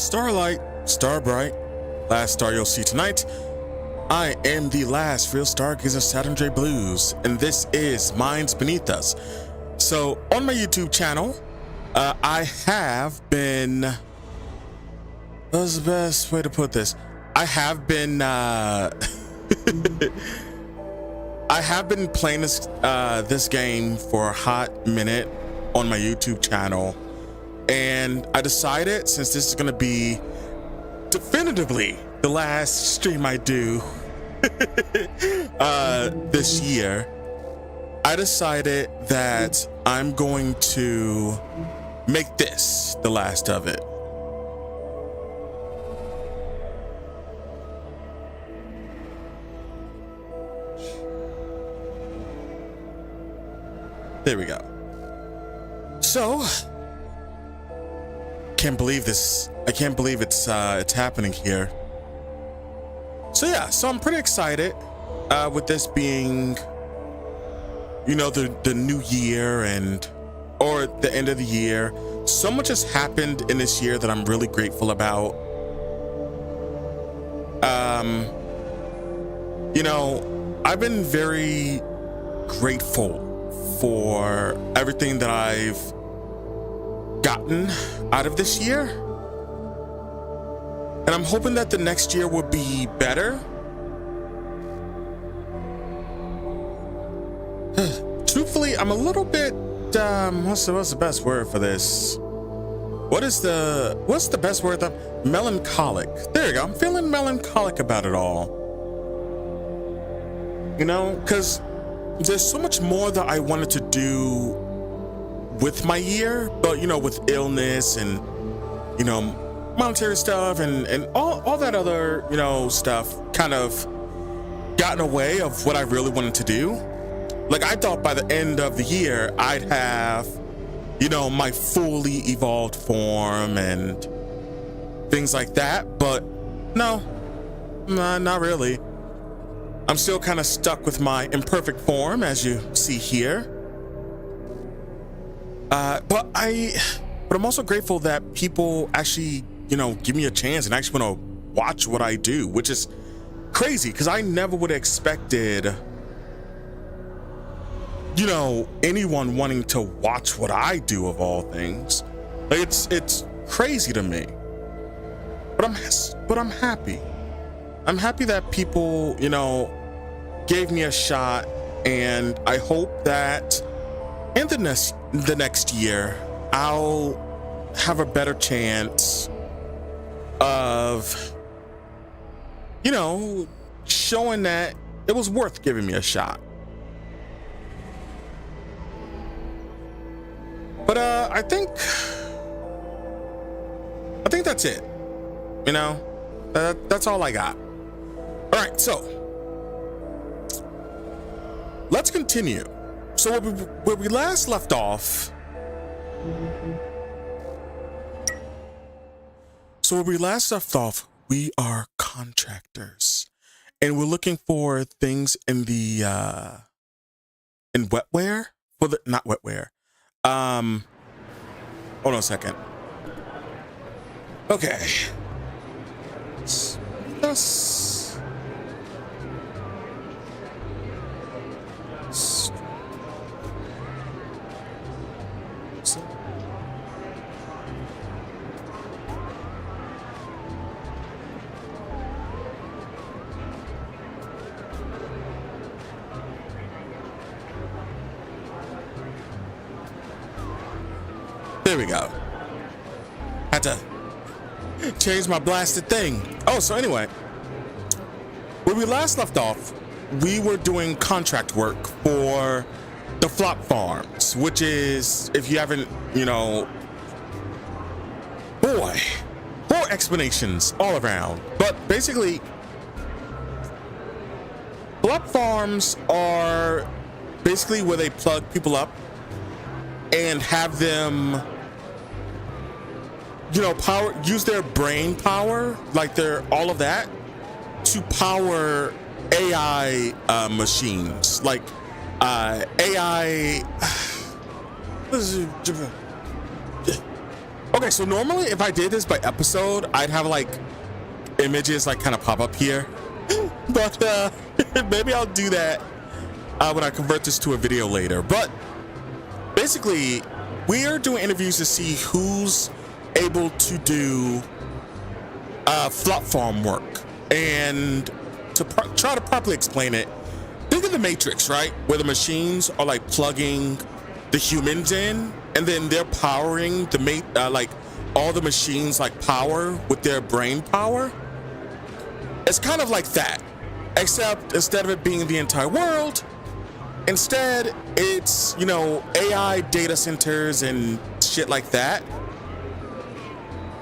Starbright, last star you'll see tonight. I am the last real stargazer, Saturn J Blues, and this is Minds Beneath Us. So on my YouTube channel, I have been, what's the best way to put this? I have been playing this game for a hot minute on my YouTube channel, and I decided, since this is going to be definitively the last stream I do this year, I decided that I'm going to make this the last of it. There we go. So, can't believe this. I can't believe it's happening here. So yeah, so I'm pretty excited with this being, you know, the new year or the end of the year. So much has happened in this year that I'm really grateful about. You know, I've been very grateful for everything that I've gotten out of this year, and I'm hoping that the next year will be better. Truthfully, I'm a little bit what's the best word for this? What's the best word? Melancholic. There you go. I'm feeling melancholic about it all, you know, because there's so much more that I wanted to do with my year, but, you know, with illness and, you know, monetary stuff and all that other, you know, stuff kind of got in the way of what I really wanted to do. Like, I thought by the end of the year I'd have, you know, my fully evolved form and things like that, but no, not really. I'm still kind of stuck with my imperfect form, as you see here. But I'm also grateful that people actually, you know, give me a chance and actually want to watch what I do, which is crazy because I never would have expected, you know, anyone wanting to watch what I do, of all things. Like, it's crazy to me. But I'm happy. I'm happy that people, you know, gave me a shot, and I hope that in the next year I'll have a better chance of, you know, showing that it was worth giving me a shot. But I think that's it. You know, that's all I got. All right, so let's continue. So where we last left off, we are contractors, and we're looking for things in the in wetware, for the not wetware. Hold on a second. Okay. There we go. Had to change my blasted thing. Oh, so anyway, where we last left off, we were doing contract work for the flop farms, which is, if you haven't, you know, boy, more explanations all around. But basically, flop farms are basically where they plug people up and have them, you know, use their brain power, like all of that, to power AI machines, like AI. Okay, so normally if I did this by episode, I'd have like images like kind of pop up here. But maybe I'll do that when I convert this to a video later. But basically, we are doing interviews to see who's able to do flop farm work. And to try to properly explain it, think of the Matrix, right? Where the machines are like plugging the humans in, and then they're powering the like all the machines like power with their brain power. It's kind of like that, except instead of it being the entire world, instead it's, you know, AI data centers and shit like that.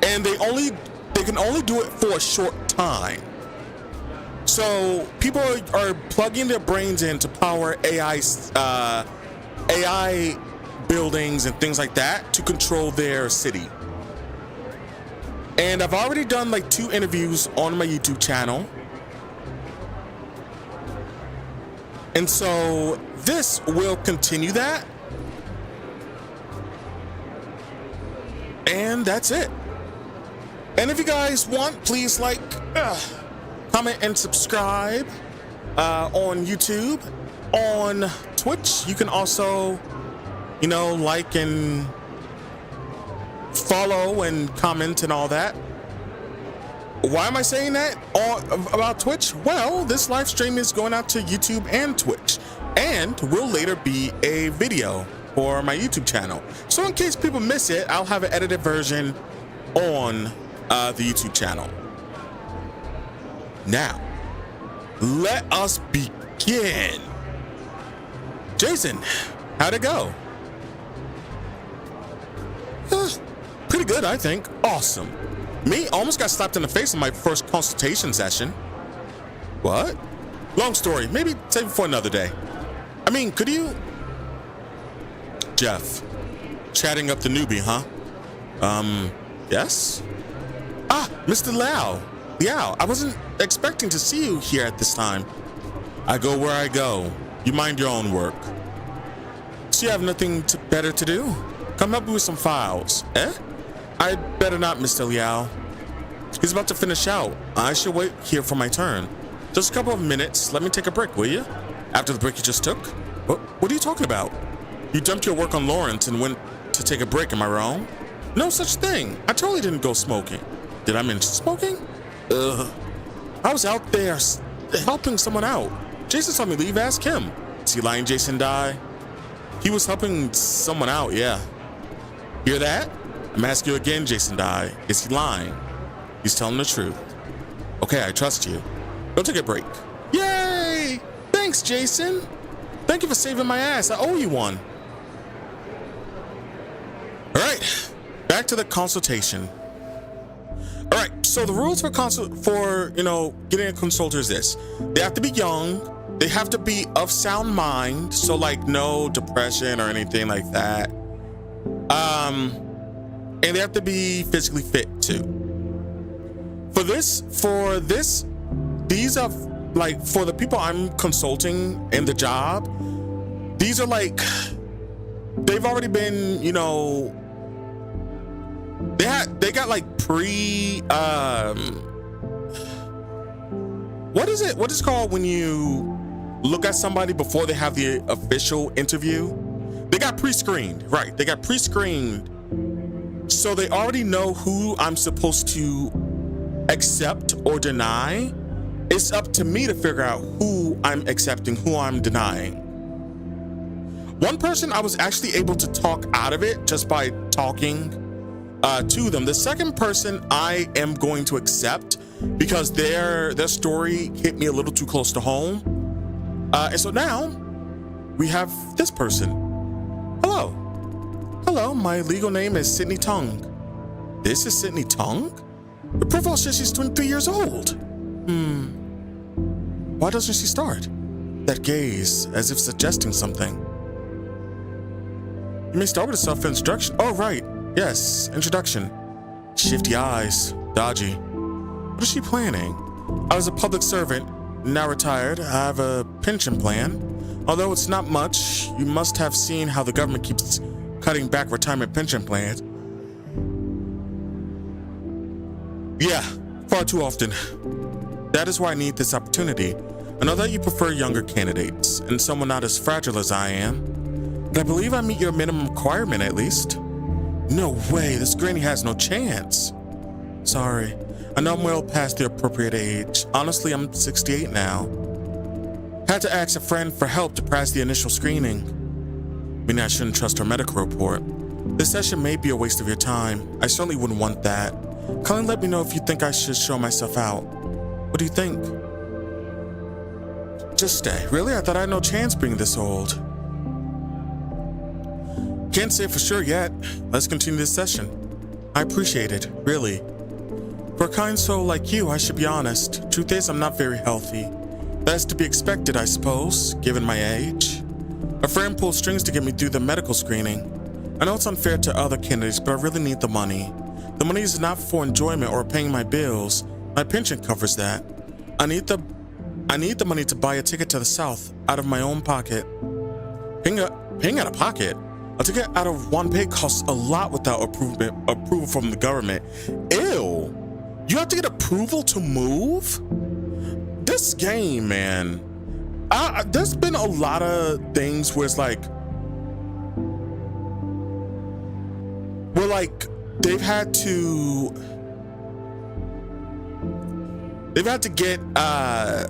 And they can only do it for a short time. So people are plugging their brains in to power AI buildings and things like that to control their city. And I've already done like 2 interviews on my YouTube channel. And so this will continue that. And that's it. And if you guys want, please like, comment and subscribe on YouTube. On Twitch, you can also, you know, like and follow and comment and all that. Why am I saying that about Twitch? Well, this live stream is going out to YouTube and Twitch, and will later be a video for my YouTube channel. So in case people miss it, I'll have an edited version on the YouTube channel. Now, let us begin. Jason, how'd it go? Pretty good, I think. Awesome. Me almost got slapped in the face in my first consultation session. What? Long story. Maybe save it for another day. I mean, could you? Jeff, chatting up the newbie, huh? Yes? Ah, Mr. Liao, I wasn't expecting to see you here at this time. I go where I go. You mind your own work. So you have nothing better to do? Come help me with some files. Eh? I'd better not, Mr. Liao. He's about to finish out. I should wait here for my turn. Just a couple of minutes. Let me take a break, will you? After the break you just took? What are you talking about? You dumped your work on Lawrence and went to take a break, am I wrong? No such thing. I totally didn't go smoking. Did I mention smoking? I was out there helping someone out. Jason saw me leave, ask him. Is he lying, Jason die? He was helping someone out, yeah. Hear that? I'm asking you again, Jason die. Is he lying? He's telling the truth. Okay, I trust you. Go take a break. Yay! Thanks, Jason. Thank you for saving my ass. I owe you one. All right, back to the consultation. All right, so the rules for getting a consultant is this: they have to be young, they have to be of sound mind, so like no depression or anything like that. And they have to be physically fit too. These are like for the people I'm consulting in the job. These are like they've already been, they got like what is it called when you look at somebody before they have the official interview? They got pre-screened, right? They got pre-screened, so they already know who I'm supposed to accept or deny. It's up to me to figure out who I'm accepting, who I'm denying. One person I was actually able to talk out of it just by talking to them. The second person I am going to accept because their story hit me a little too close to home. And so now we have this person. Hello, my legal name is Sydney Tung. This is Sydney Tung? The profile says she's 23 years old. Why doesn't she start? That gaze, as if suggesting something. You may start with a self-introduction. Oh, right. Yes, introduction. Shifty eyes, dodgy. What is she planning? I was a public servant, now retired. I have a pension plan. Although it's not much, you must have seen how the government keeps cutting back retirement pension plans. Yeah, far too often. That is why I need this opportunity. I know that you prefer younger candidates and someone not as fragile as I am, but I believe I meet your minimum requirement at least. No way, this granny has no chance. Sorry, I know I'm well past the appropriate age. Honestly, I'm 68 now. Had to ask a friend for help to pass the initial screening. Meaning I shouldn't trust her medical report. This session may be a waste of your time. I certainly wouldn't want that. Kindly let me know if you think I should show myself out. What do you think? Just stay. Really? I thought I had no chance being this old. Can't say for sure yet. Let's continue this session. I appreciate it, really. For a kind soul like you, I should be honest. Truth is, I'm not very healthy. That's to be expected, I suppose, given my age. A friend pulled strings to get me through the medical screening. I know it's unfair to other candidates, but I really need the money. The money is not for enjoyment or paying my bills. My pension covers that. I need the money to buy a ticket to the south out of my own pocket. Paying out of pocket? A ticket out of one pay costs a lot without approval from the government. Ew! You have to get approval to move? This game, man. There's been a lot of things where it's like, they've had to get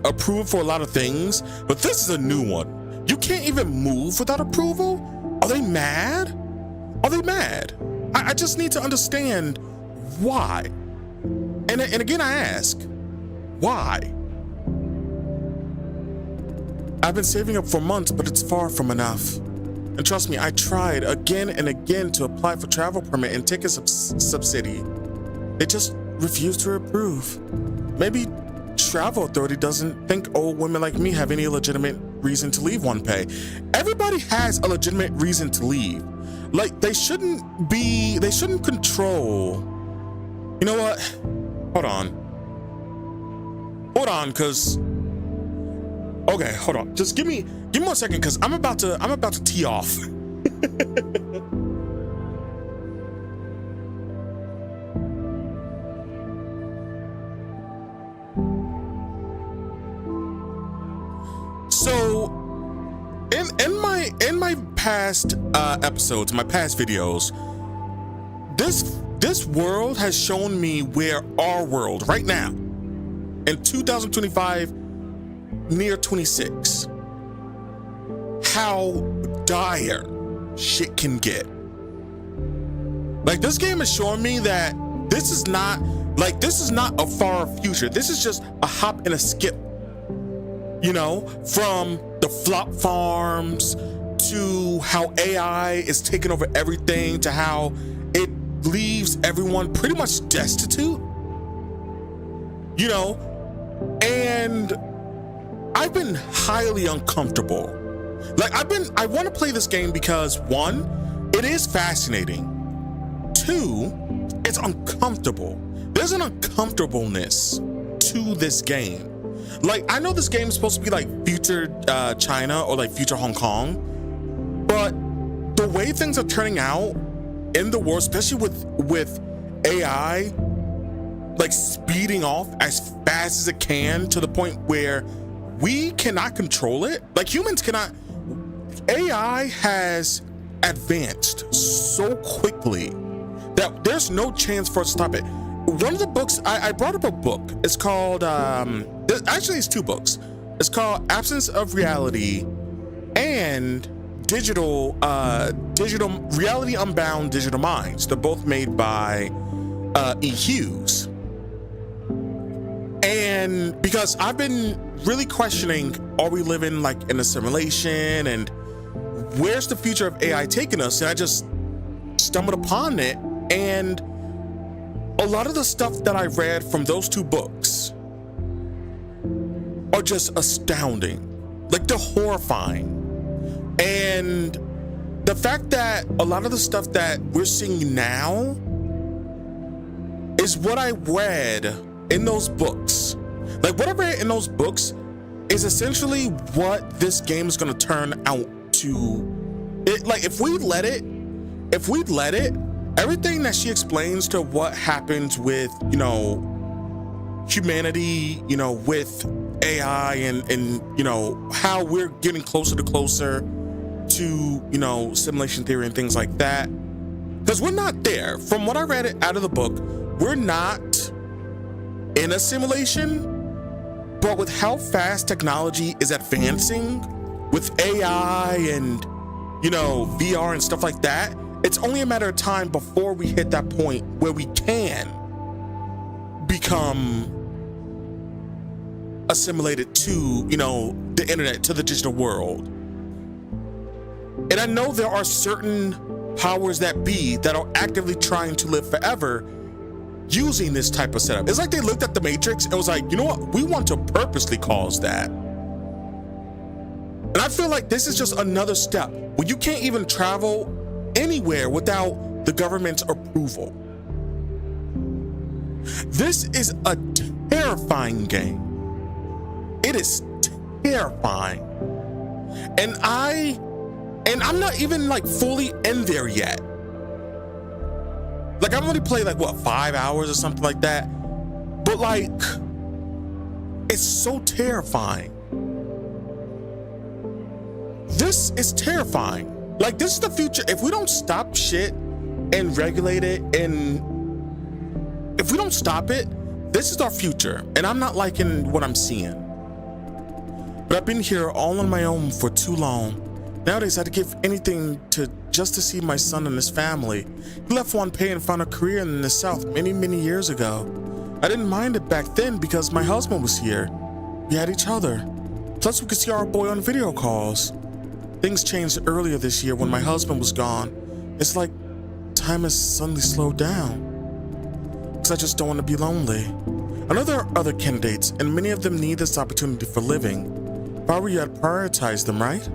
approval for a lot of things, but this is a new one. You can't even move without approval? Are they mad? Are they mad? I just need to understand why. And again, I ask, why? I've been saving up for months, but it's far from enough. And trust me, I tried again and again to apply for travel permit and ticket subsidy. They just refuse to approve. Maybe travel authority doesn't think old women like me have any legitimate reason to leave one pay. Everybody has a legitimate reason to leave. Like, they shouldn't control. You know what? Hold on, cause okay, hold on. Just give me 1 second, cause I'm about to tee off. So in my past episodes, my past videos, this world has shown me where our world right now in 2025 near 26, how dire shit can get. Like, this game is showing me that this is not a far future. This is just a hop and a skip, you know, from the flop farms to how AI is taking over everything to how it leaves everyone pretty much destitute, you know. And I've been highly uncomfortable. Like, I want to play this game because 1, it is fascinating. 2, it's uncomfortable. There's an uncomfortableness to this game. Like, I know this game is supposed to be like future China or like future Hong Kong, but the way things are turning out in the world, especially with AI like speeding off as fast as it can to the point where we cannot control it. Like, humans cannot. AI has advanced so quickly that there's no chance for us to stop it. One of the books, I brought up a book. It's called, actually it's 2 books. It's called Absence of Reality and Digital Reality Unbound Digital Minds. They're both made by E. Hughes. And because I've been really questioning, are we living like in a simulation, and where's the future of AI taking us? And I just stumbled upon it, and a lot of the stuff that I read from those 2 books are just astounding. Like, they're horrifying. And the fact that a lot of the stuff that we're seeing now is what I read in those books. Like, what I read in those books is essentially what this game is going to turn out to. Like, if we let it, everything that she explains to what happens with, you know, humanity, you know, with AI and you know, how we're getting closer to, you know, simulation theory and things like that. Because we're not there. From what I read out of the book, we're not in a simulation, but with how fast technology is advancing with AI and, you know, VR and stuff like that, it's only a matter of time before we hit that point where we can become assimilated to, you know, the internet, to the digital world. And I know there are certain powers that be that are actively trying to live forever using this type of setup. It's like they looked at the Matrix and was like, you know what, we want to purposely cause that. And I feel like this is just another step where you can't even travel anywhere without the government's approval. This is a terrifying game. It is terrifying. And I'm not even like fully in there yet. Like I've only played like what, 5 hours or something like that. But like, it's so terrifying. This is terrifying. Like this is the future. If we don't stop shit and regulate it, and if we don't stop it, this is our future. And I'm not liking what I'm seeing. But I've been here all on my own for too long. Nowadays, I'd give anything just to see my son and his family. He left one pay and found a career in the South many, many years ago. I didn't mind it back then because my husband was here. We had each other. Plus, we could see our boy on video calls. Things changed earlier this year when my husband was gone. It's like time has suddenly slowed down. Because I just don't want to be lonely. I know there are other candidates, and many of them need this opportunity for living. If I were you, I'd prioritize them, right?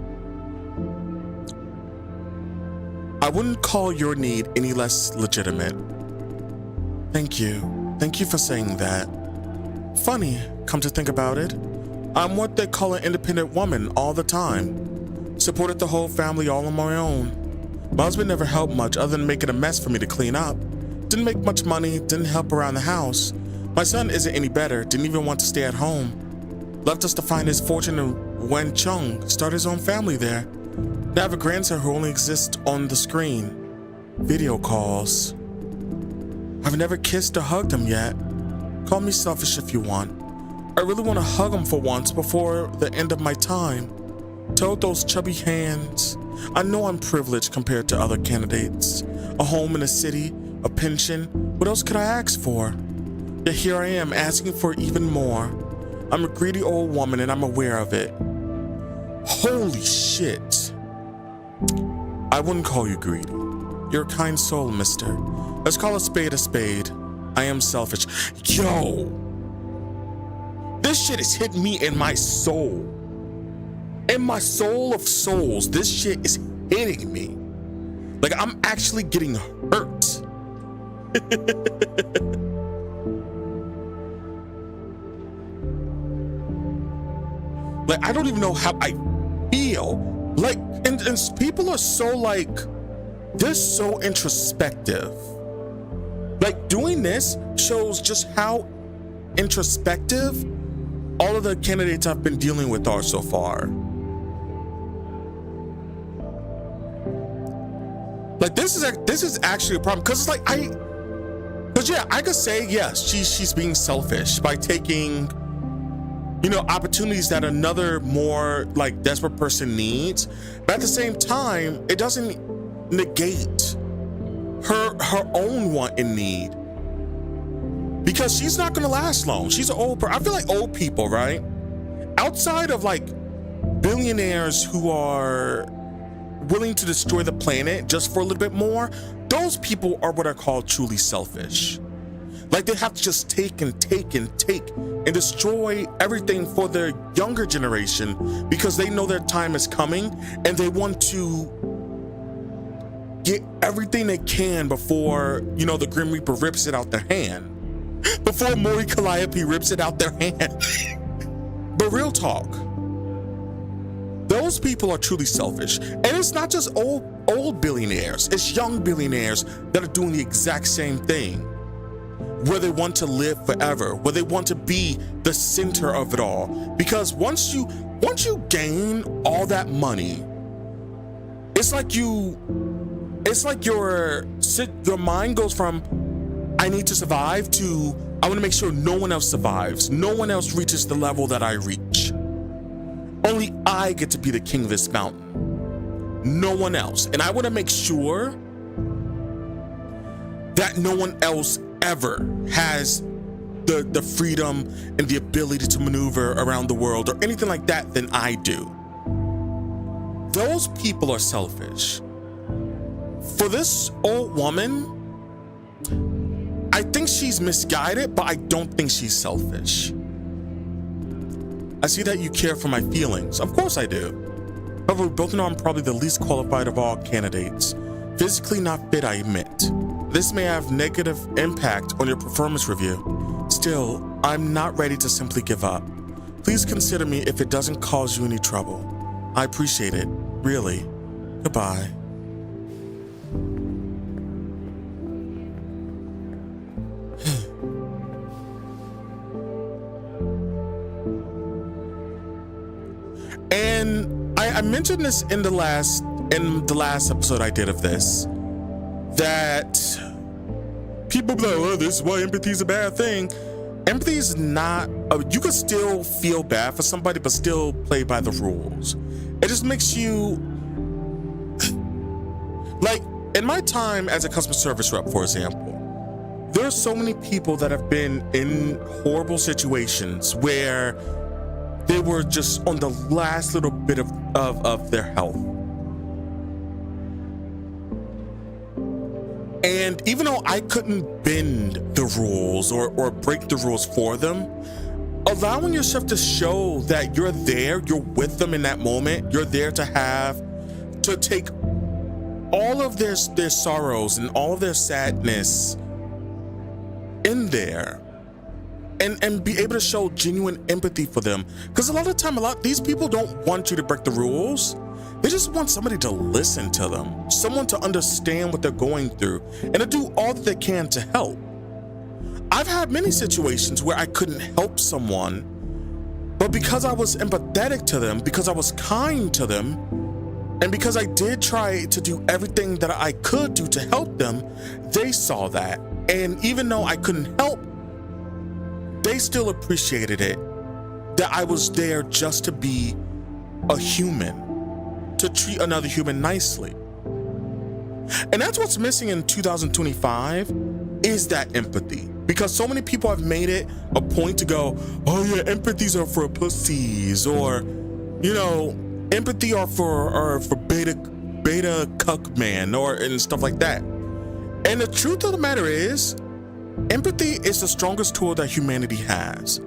I wouldn't call your need any less legitimate. Thank you. Thank you for saying that. Funny, come to think about it. I'm what they call an independent woman all the time. Supported the whole family all on my own. My husband never helped much other than making a mess for me to clean up. Didn't make much money, didn't help around the house. My son isn't any better, didn't even want to stay at home. Left us to find his fortune in Wencheng, start his own family there. Now I have a grandson who only exists on the screen. Video calls. I've never kissed or hugged him yet. Call me selfish if you want. I really want to hug him for once before the end of my time. Told those chubby hands. I know I'm privileged compared to other candidates. A home in a city, a pension. What else could I ask for? Yet here I am asking for even more. I'm a greedy old woman and I'm aware of it. Holy shit. I wouldn't call you greedy. You're a kind soul, mister. Let's call a spade a spade. I am selfish. Yo! This shit is hitting me in my soul. In my soul of souls, this shit is hitting me. Like I'm actually getting hurt. Like I don't even know how I feel. Like, and people are so like, they're so introspective. Like doing this shows just how introspective all of the candidates I've been dealing with are so far. Like this is actually a problem because it's like I could say yes, she's being selfish by taking, you know, opportunities that another more like desperate person needs, but at the same time, it doesn't negate her own want and need, because she's not gonna last long. She's an old person. I feel like old people, right? Outside of like billionaires who are willing to destroy the planet just for a little bit more, those people are what are called truly selfish. Like they have to just take and take and take and destroy everything for their younger generation because they know their time is coming and they want to get everything they can before, you know, the Grim Reaper rips it out their hand. Before Mori Calliope rips it out their hand. But real talk, those people are truly selfish. And it's not just old billionaires, it's young billionaires that are doing the exact same thing. where they want to live forever, where they want to be the center of it all. Because once you gain all that money, it's like your mind goes from I need to survive to I want to make sure no one else survives, no one else reaches the level that I reach. Only I get to be the king of this mountain, no one else. And I want to make sure that no one else ever has the freedom and the ability to maneuver around the world or anything like that than I do. Those people are selfish. For this old woman, I think she's misguided, but I don't think she's selfish. I see that you care for my feelings. Of course I do. However, we both know I'm probably the least qualified of all candidates. Physically not fit, I admit. This may have negative impact on your performance review. Still, I'm not ready to simply give up. Please consider me if it doesn't cause you any trouble. I appreciate it, really. Goodbye. And I mentioned this in the last episode I did of this, that people be like, oh, this is why empathy is a bad thing. Empathy is not, you can still feel bad for somebody, but still play by the rules. It just makes you, like, in my time as a customer service rep, for example, there are so many people that have been in horrible situations where they were just on the last little bit of their health. And even though I couldn't bend the rules or break the rules for them, allowing yourself to show that you're there, you're with them in that moment, you're there to take all of their sorrows and all of their sadness in there and be able to show genuine empathy for them. Because a lot of the time, these people don't want you to break the rules. They just want somebody to listen to them, someone to understand what they're going through, and to do all that they can to help. I've had many situations where I couldn't help someone, but because I was empathetic to them, because I was kind to them, and because I did try to do everything that I could do to help them, they saw that. And even though I couldn't help, they still appreciated it, that I was there just to be a human, to treat another human nicely. And that's what's missing in 2025, is that empathy. Because so many people have made it a point to go, oh yeah, empathies are for pussies, or, you know, empathy are for beta cuck man, and stuff like that. And the truth of the matter is, empathy is the strongest tool that humanity has.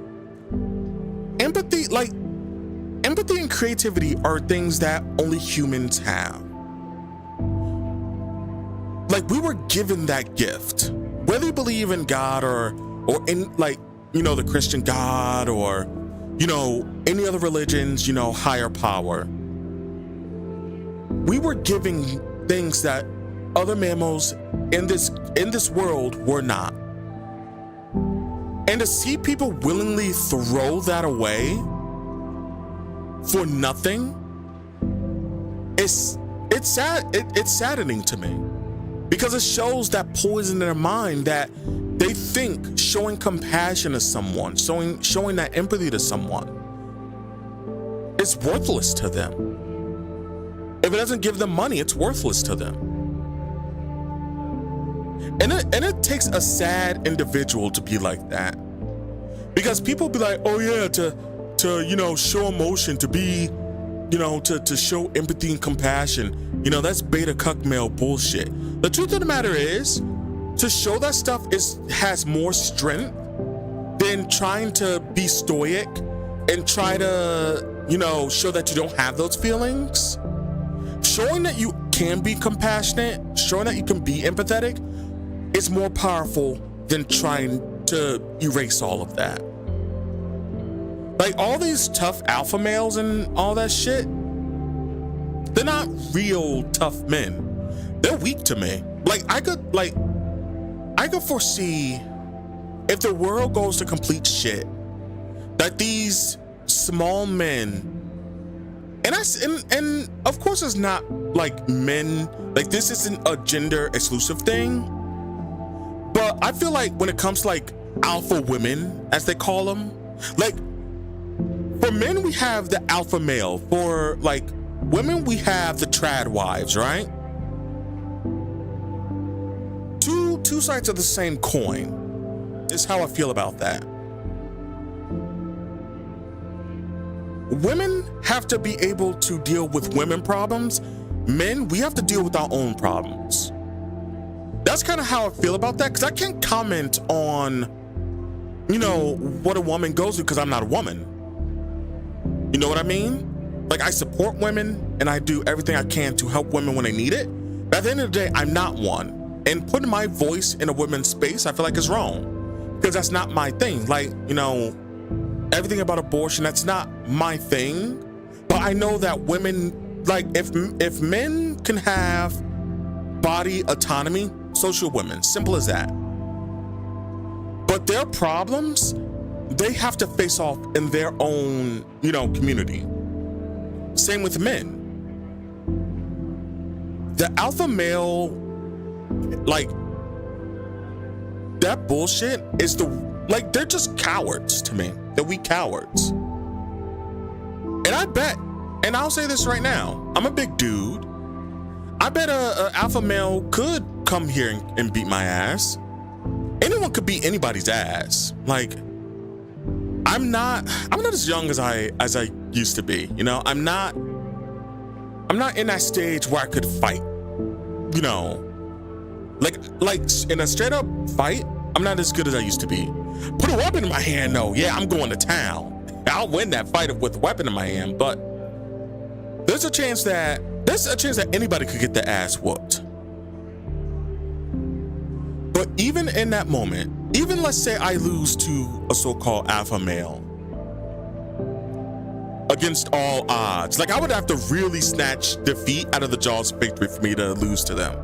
Empathy and creativity are things that only humans have. Like, we were given that gift. Whether you believe in God or in, like, you know, the Christian God, or, you know, any other religions, you know, higher power. We were giving things that other mammals in this world were not. And to see people willingly throw that away for nothing, it's saddening to me, because it shows that poison in their mind, that they think showing compassion to someone, showing that empathy to someone, is worthless to them. If it doesn't give them money, it's worthless to them. And it takes a sad individual to be like that, because people be like, oh yeah, to you know, show emotion, to be, you know, to show empathy and compassion, you know, that's beta cuck male bullshit. The truth of the matter is, to show that stuff has more strength than trying to be stoic and try to, you know, show that you don't have those feelings. Showing that you can be compassionate, showing that you can be empathetic, is more powerful than trying to erase all of that. Like, all these tough alpha males and all that shit, they're not real tough men. They're weak to me. Like, I could foresee if the world goes to complete shit, that these small men, and of course it's not like men, like this isn't a gender exclusive thing, but I feel like when it comes to like alpha women, as they call them, like for men we have the alpha male, for like women we have the trad wives, right? Two sides of the same coin is how I feel about that. Women have to be able to deal with women problems. Men, we have to deal with our own problems. That's kind of how I feel about that, because I can't comment on, you know, what a woman goes through because I'm not a woman. You know what I mean? Like, I support women and I do everything I can to help women when they need it. But at the end of the day, I'm not one. And putting my voice in a woman's space, I feel like is wrong, because that's not my thing. Like, you know, everything about abortion, that's not my thing. But I know that women, like, if men can have body autonomy, so should women. Simple as that. But their problems, they have to face off in their own, you know, community. Same with men. The alpha male, like, that bullshit is like, they're just cowards to me. They're weak cowards. And I bet, and I'll say this right now, I'm a big dude. I bet a alpha male could come here and beat my ass. Anyone could beat anybody's ass. Like, I'm not as young as I used to be. You know, I'm not in that stage where I could fight. You know, like in a straight up fight, I'm not as good as I used to be. Put a weapon in my hand, though. Yeah, I'm going to town. I'll win that fight with a weapon in my hand. But there's a chance that anybody could get their ass whooped. But even in that moment, even let's say I lose to a so-called alpha male, against all odds, like, I would have to really snatch defeat out of the jaws of victory for me to lose to them.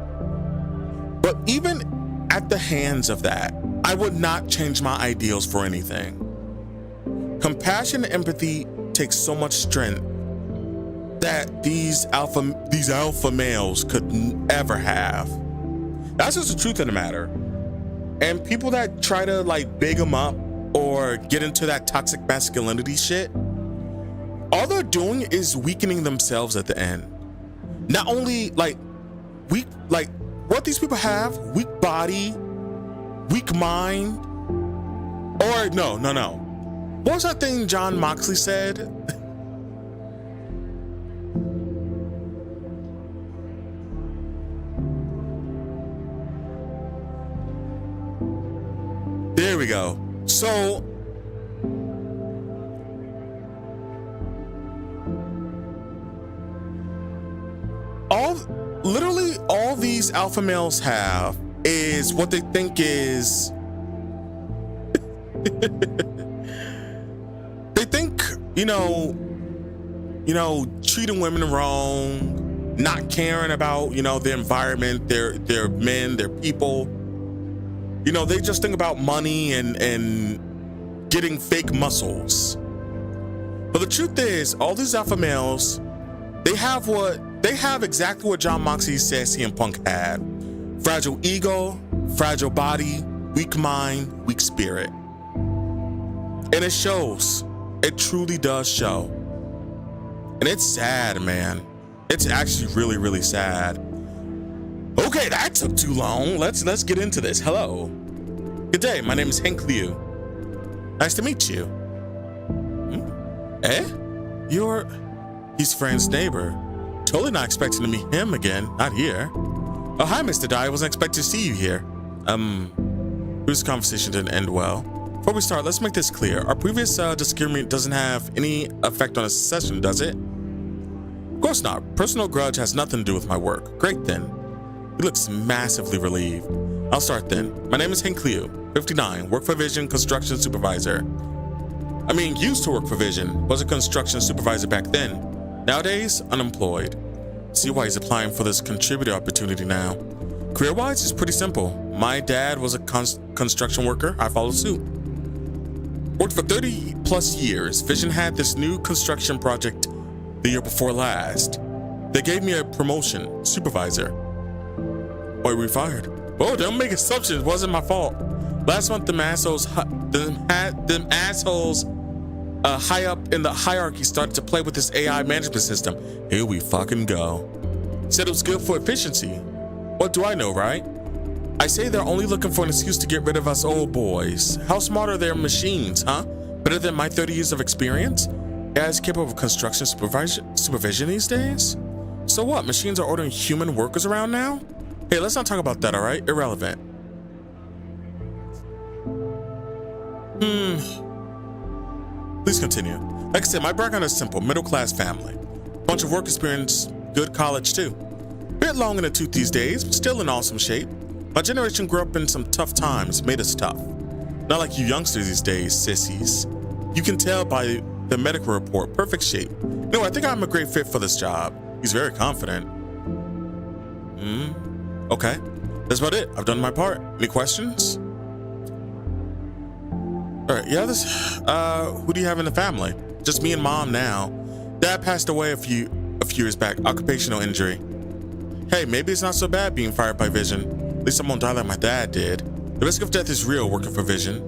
But even at the hands of that, I would not change my ideals for anything. Compassion and empathy takes so much strength that these alpha males could ever have. That's just the truth of the matter. And people that try to, like, big them up or get into that toxic masculinity shit, all they're doing is weakening themselves at the end. Not only like what these people have, weak body, weak mind, or no. What was that thing John Moxley said? There we go. So literally all these alpha males have is what they think is they think, you know, treating women wrong, not caring about, you know, the environment, their men, their people. You know, they just think about money and getting fake muscles. But the truth is, all these alpha males, they have exactly what John Moxley says CM Punk had. Fragile ego, fragile body, weak mind, weak spirit. And it shows. It truly does show. And it's sad, man. It's actually really, really sad. Okay, that took too long. Let's get into this. Hello. Good day, my name is Hank Liu. Nice to meet you. He's Fran's neighbor. Totally not expecting to meet him again. Not here. Oh, hi, Mr. Dye. I wasn't expecting to see you here. This conversation didn't end well. Before we start, let's make this clear. Our previous disagreement doesn't have any effect on this session, does it? Of course not. Personal grudge has nothing to do with my work. Great then. He looks massively relieved. I'll start then. My name is Hank Liu, 59, work for Vision construction supervisor. I mean, used to work for Vision, was a construction supervisor back then. Nowadays, unemployed. See why he's applying for this contributor opportunity now. Career-wise, it's pretty simple. My dad was a construction worker, I follow suit. Worked for 30 plus years. Vision had this new construction project the year before last. They gave me a promotion, supervisor. Why were we fired? Oh, don't make assumptions. It wasn't my fault. Last month, them assholes high up in the hierarchy started to play with this AI management system. Here we fucking go. Said it was good for efficiency. What do I know, right? I say they're only looking for an excuse to get rid of us old boys. How smart are their machines, huh? Better than my 30 years of experience? AI's capable of construction supervision these days? So what, machines are ordering human workers around now? Hey, let's not talk about that, all right? Irrelevant. Please continue. Like I said, my background is simple, middle-class family. Bunch of work experience, good college too. Bit long in the tooth these days, but still in awesome shape. My generation grew up in some tough times, made us tough. Not like you youngsters these days, sissies. You can tell by the medical report, perfect shape. No, I think I'm a great fit for this job. He's very confident. Okay, that's about it. I've done my part. Any questions? All right, yeah, who do you have in the family? Just me and mom now. Dad passed away a few years back, occupational injury. Hey, maybe it's not so bad being fired by Vision. At least I won't die like my dad did. The risk of death is real working for Vision.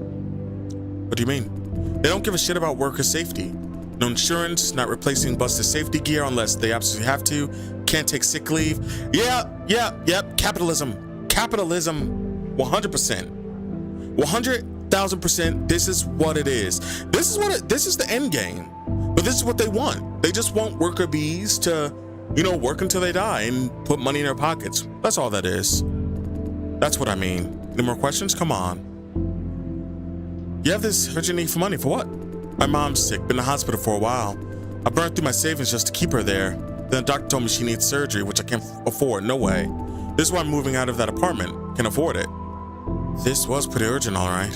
What do you mean? They don't give a shit about worker safety. No insurance, not replacing busted safety gear unless they absolutely have to. Can't take sick leave. Yep. Capitalism. 100%. 100,000%. This is what it is. This is the end game. But this is what they want. They just want worker bees to, work until they die and put money in their pockets. That's all that is. That's what I mean. Any more questions? Come on. You have this urgent need for money for what? My mom's sick, been in the hospital for a while. I burned through my savings just to keep her there. Then the doctor told me she needs surgery, which I can't afford, no way. This is why I'm moving out of that apartment. Can afford it. This was pretty urgent, all right.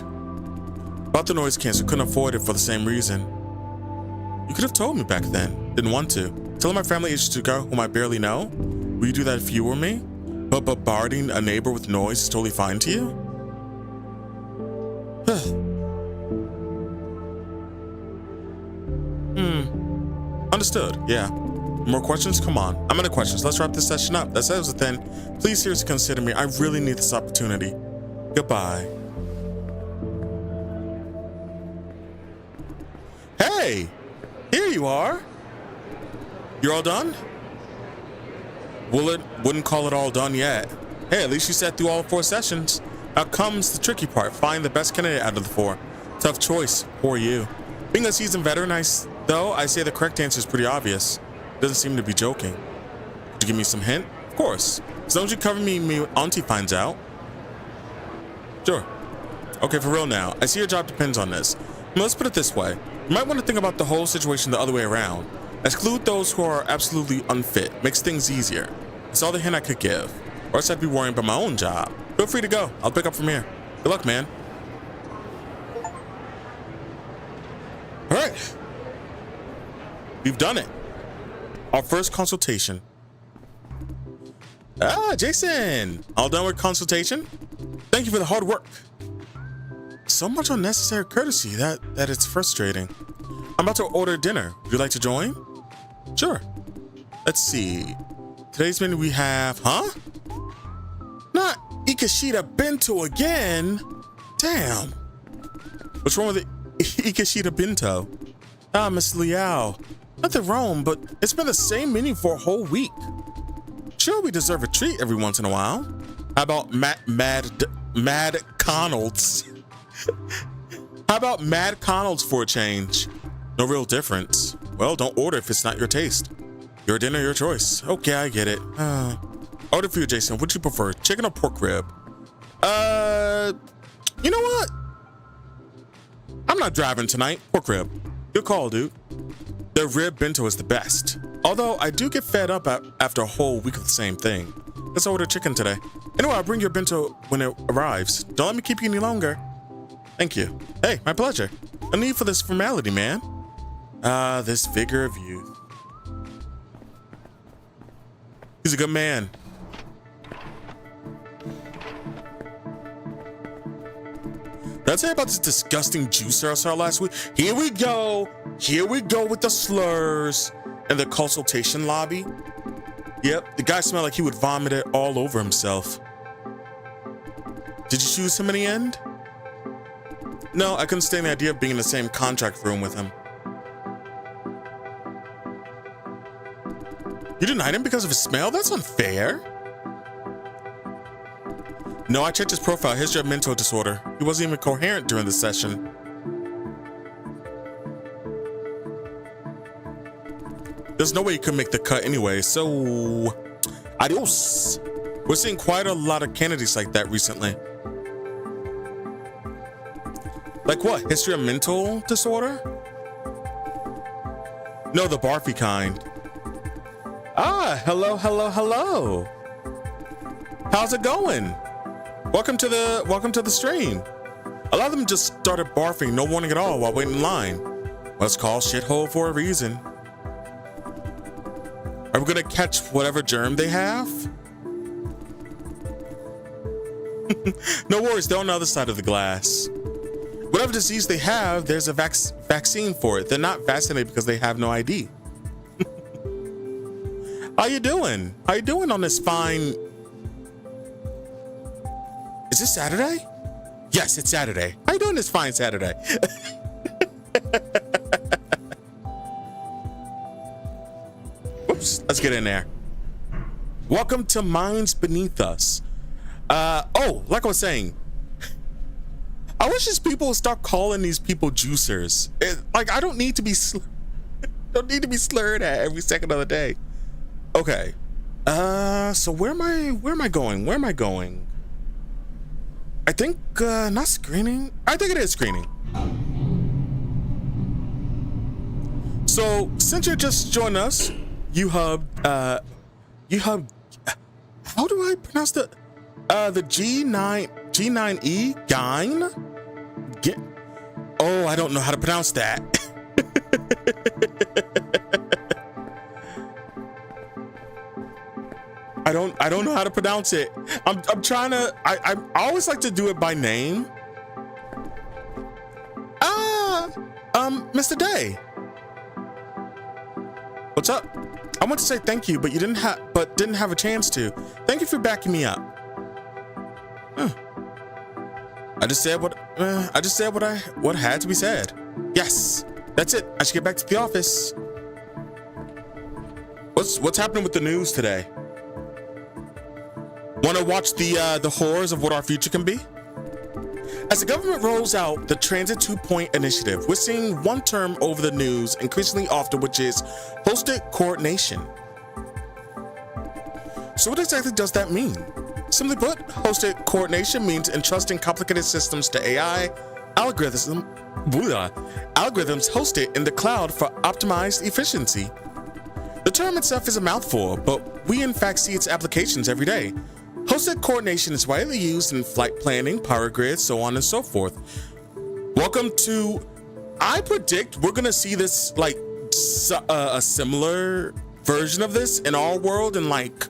About the noise cancer, couldn't afford it for the same reason. You could have told me back then. Didn't want to. Telling my family issues to a girl whom I barely know? Will you do that if you were me? But bombarding a neighbor with noise is totally fine to you? Understood, yeah. More questions? Come on. I'm out of questions. Let's wrap this session up. That settles it then. Please seriously consider me. I really need this opportunity. Goodbye. Hey! Here you are. You're all done? Wouldn't call it all done yet. Hey, at least you sat through all 4 sessions. Now comes the tricky part. Find the best candidate out of the 4. Tough choice. Poor you. Being a seasoned veteran, I say the correct answer is pretty obvious. Doesn't seem to be joking. Could you give me some hint? Of course. As long as you cover me when Auntie finds out. Sure. Okay, for real now. I see your job depends on this. Now, let's put it this way. You might want to think about the whole situation the other way around. Exclude those who are absolutely unfit. Makes things easier. That's all the hint I could give. Or else I'd be worrying about my own job. Feel free to go. I'll pick up from here. Good luck, man. All right. We've done it. Our first consultation. Jason. All done with consultation? Thank you for the hard work. So much unnecessary courtesy that it's frustrating. I'm about to order dinner. Would you like to join? Sure. Let's see. Today's menu we have, Not Ikashita Bento again. Damn. What's wrong with the Ikashita Bento? Miss Liao. Nothing wrong, but it's been the same menu for a whole week. Sure, we deserve a treat every once in a while. How about Mad Connells? How about Mad Connells for a change? No real difference. Well, don't order if it's not your taste. Your dinner, your choice. Okay, I get it. Order for you, Jason. What'd you prefer, chicken or pork rib? You know what? I'm not driving tonight. Pork rib. Good call, dude. The rib bento is the best. Although I do get fed up after a whole week of the same thing. Let's order chicken today. Anyway, I'll bring your bento when it arrives. Don't let me keep you any longer. Thank you. Hey, my pleasure. No need for this formality, man. This vigor of youth. He's a good man. Did I tell you about this disgusting juicer I saw last week? Here we go. Here we go with the slurs in the consultation lobby. Yep, the guy smelled like he would vomit it all over himself. Did you choose him in the end? No, I couldn't stand the idea of being in the same contract room with him. You denied him because of his smell? That's unfair. No, I checked his profile, history of mental disorder. He wasn't even coherent during the session. There's no way he could make the cut anyway, so adios. We're seeing quite a lot of candidates like that recently. Like what? History of mental disorder? No, the barfy kind. Ah, hello, hello, hello. How's it going? Welcome to the stream. A lot of them just started barfing, no warning at all, while waiting in line. Well, it's called shithole for a reason. Are we gonna catch whatever germ they have? No worries, they're on the other side of the glass. Whatever disease they have, there's a vaccine for it. They're not vaccinated because they have no ID. How you doing? How you doing on this fine... Is this Saturday? Yes, it's Saturday. How you doing this fine Saturday? Whoops, let's get in there. Welcome to Minds Beneath Us. Oh, like I was saying, I wish these people would start calling these people juicers. Like, I don't need to be slurred at every second of the day. Okay. So where am I going? I think not screening. I think it is screening. So since you just joined us, you have how do I pronounce the G9E Gine? Oh, I don't know how to pronounce that. I don't know how to pronounce it. I'm trying to. I always like to do it by name. Mr. Day. What's up? I want to say thank you, but you didn't have a chance to. Thank you for backing me up. I just said what had to be said. Yes, that's it. I should get back to the office. What's happening with the news today? Want to watch the horrors of what our future can be? As the government rolls out the Transit 2-point initiative, we're seeing one term over the news increasingly often, which is hosted coordination. So what exactly does that mean? Simply put, hosted coordination means entrusting complicated systems to AI algorithms hosted in the cloud for optimized efficiency. The term itself is a mouthful, but we in fact see its applications every day. Hosted coordination is widely used in flight planning, power grids, so on and so forth. Welcome to, I predict we're gonna see this like a similar version of this in our world in like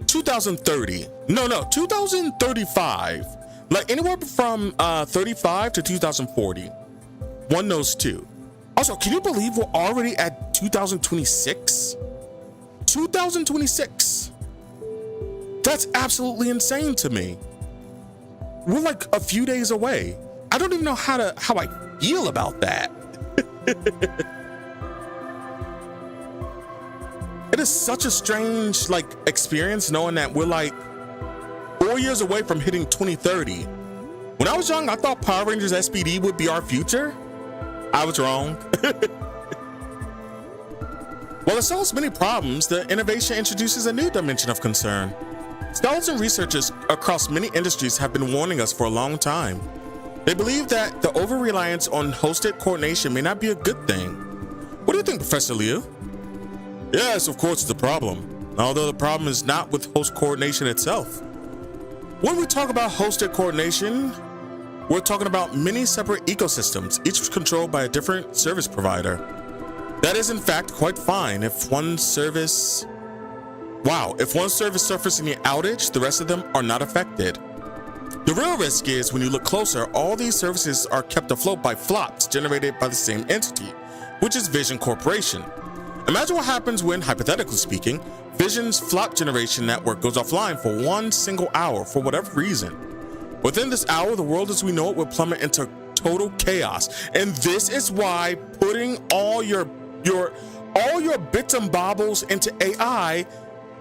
2030. No, 2035. Like anywhere from 35 to 2040. One knows two. Also, can you believe we're already at 2026? 2026. That's absolutely insane to me. We're like a few days away. I don't even know how I feel about that. It is such a strange like experience knowing that we're like 4 years away from hitting 2030. When I was young, I thought Power Rangers SPD would be our future. I was wrong. While it solves many problems, the innovation introduces a new dimension of concern. Scholars and researchers across many industries have been warning us for a long time. They believe that the over-reliance on hosted coordination may not be a good thing. What do you think, Professor Liu? Yes, of course it's a problem, although the problem is not with host coordination itself. When we talk about hosted coordination, we're talking about many separate ecosystems, each controlled by a different service provider. That is in fact quite fine if one service suffers any outage, the rest of them are not affected. The real risk is when you look closer, all these services are kept afloat by flops generated by the same entity, which is Vision Corporation. Imagine what happens when, hypothetically speaking, Vision's flop generation network goes offline for 1 single hour for whatever reason. Within this hour, the world as we know it will plummet into total chaos. And this is why putting all your bits and bobbles into AI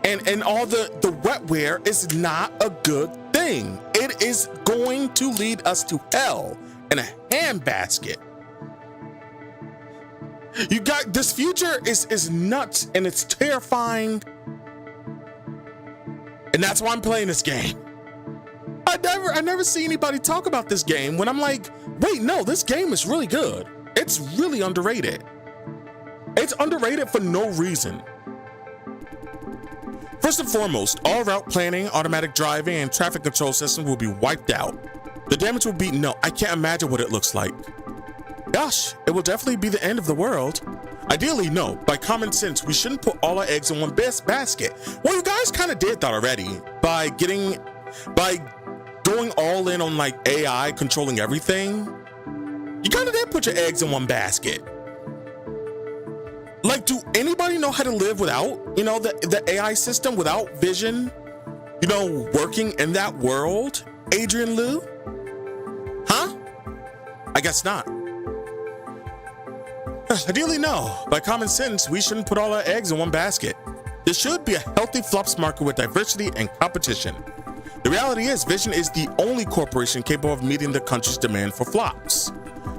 and all the wetware is not a good thing. It is going to lead us to hell in a handbasket. You got this future is nuts and it's terrifying. And that's why I'm playing this game. I never see anybody talk about this game when I'm like, wait, no, this game is really good. It's really underrated. It's underrated for no reason. First and foremost, all route planning, automatic driving, and traffic control systems will be wiped out. The damage will be, no, I can't imagine what it looks like. Gosh, it will definitely be the end of the world. Ideally, no. By common sense, we shouldn't put all our eggs in one basket. Well, you guys kind of did that already by going all in on like AI controlling everything. You kind of did put your eggs in one basket. Like, do anybody know how to live without, the AI system, without Vision, working in that world? Adrian Liu? Huh? I guess not. Ideally, no. By common sense, we shouldn't put all our eggs in one basket. There should be a healthy flops market with diversity and competition. The reality is, Vision is the only corporation capable of meeting the country's demand for flops.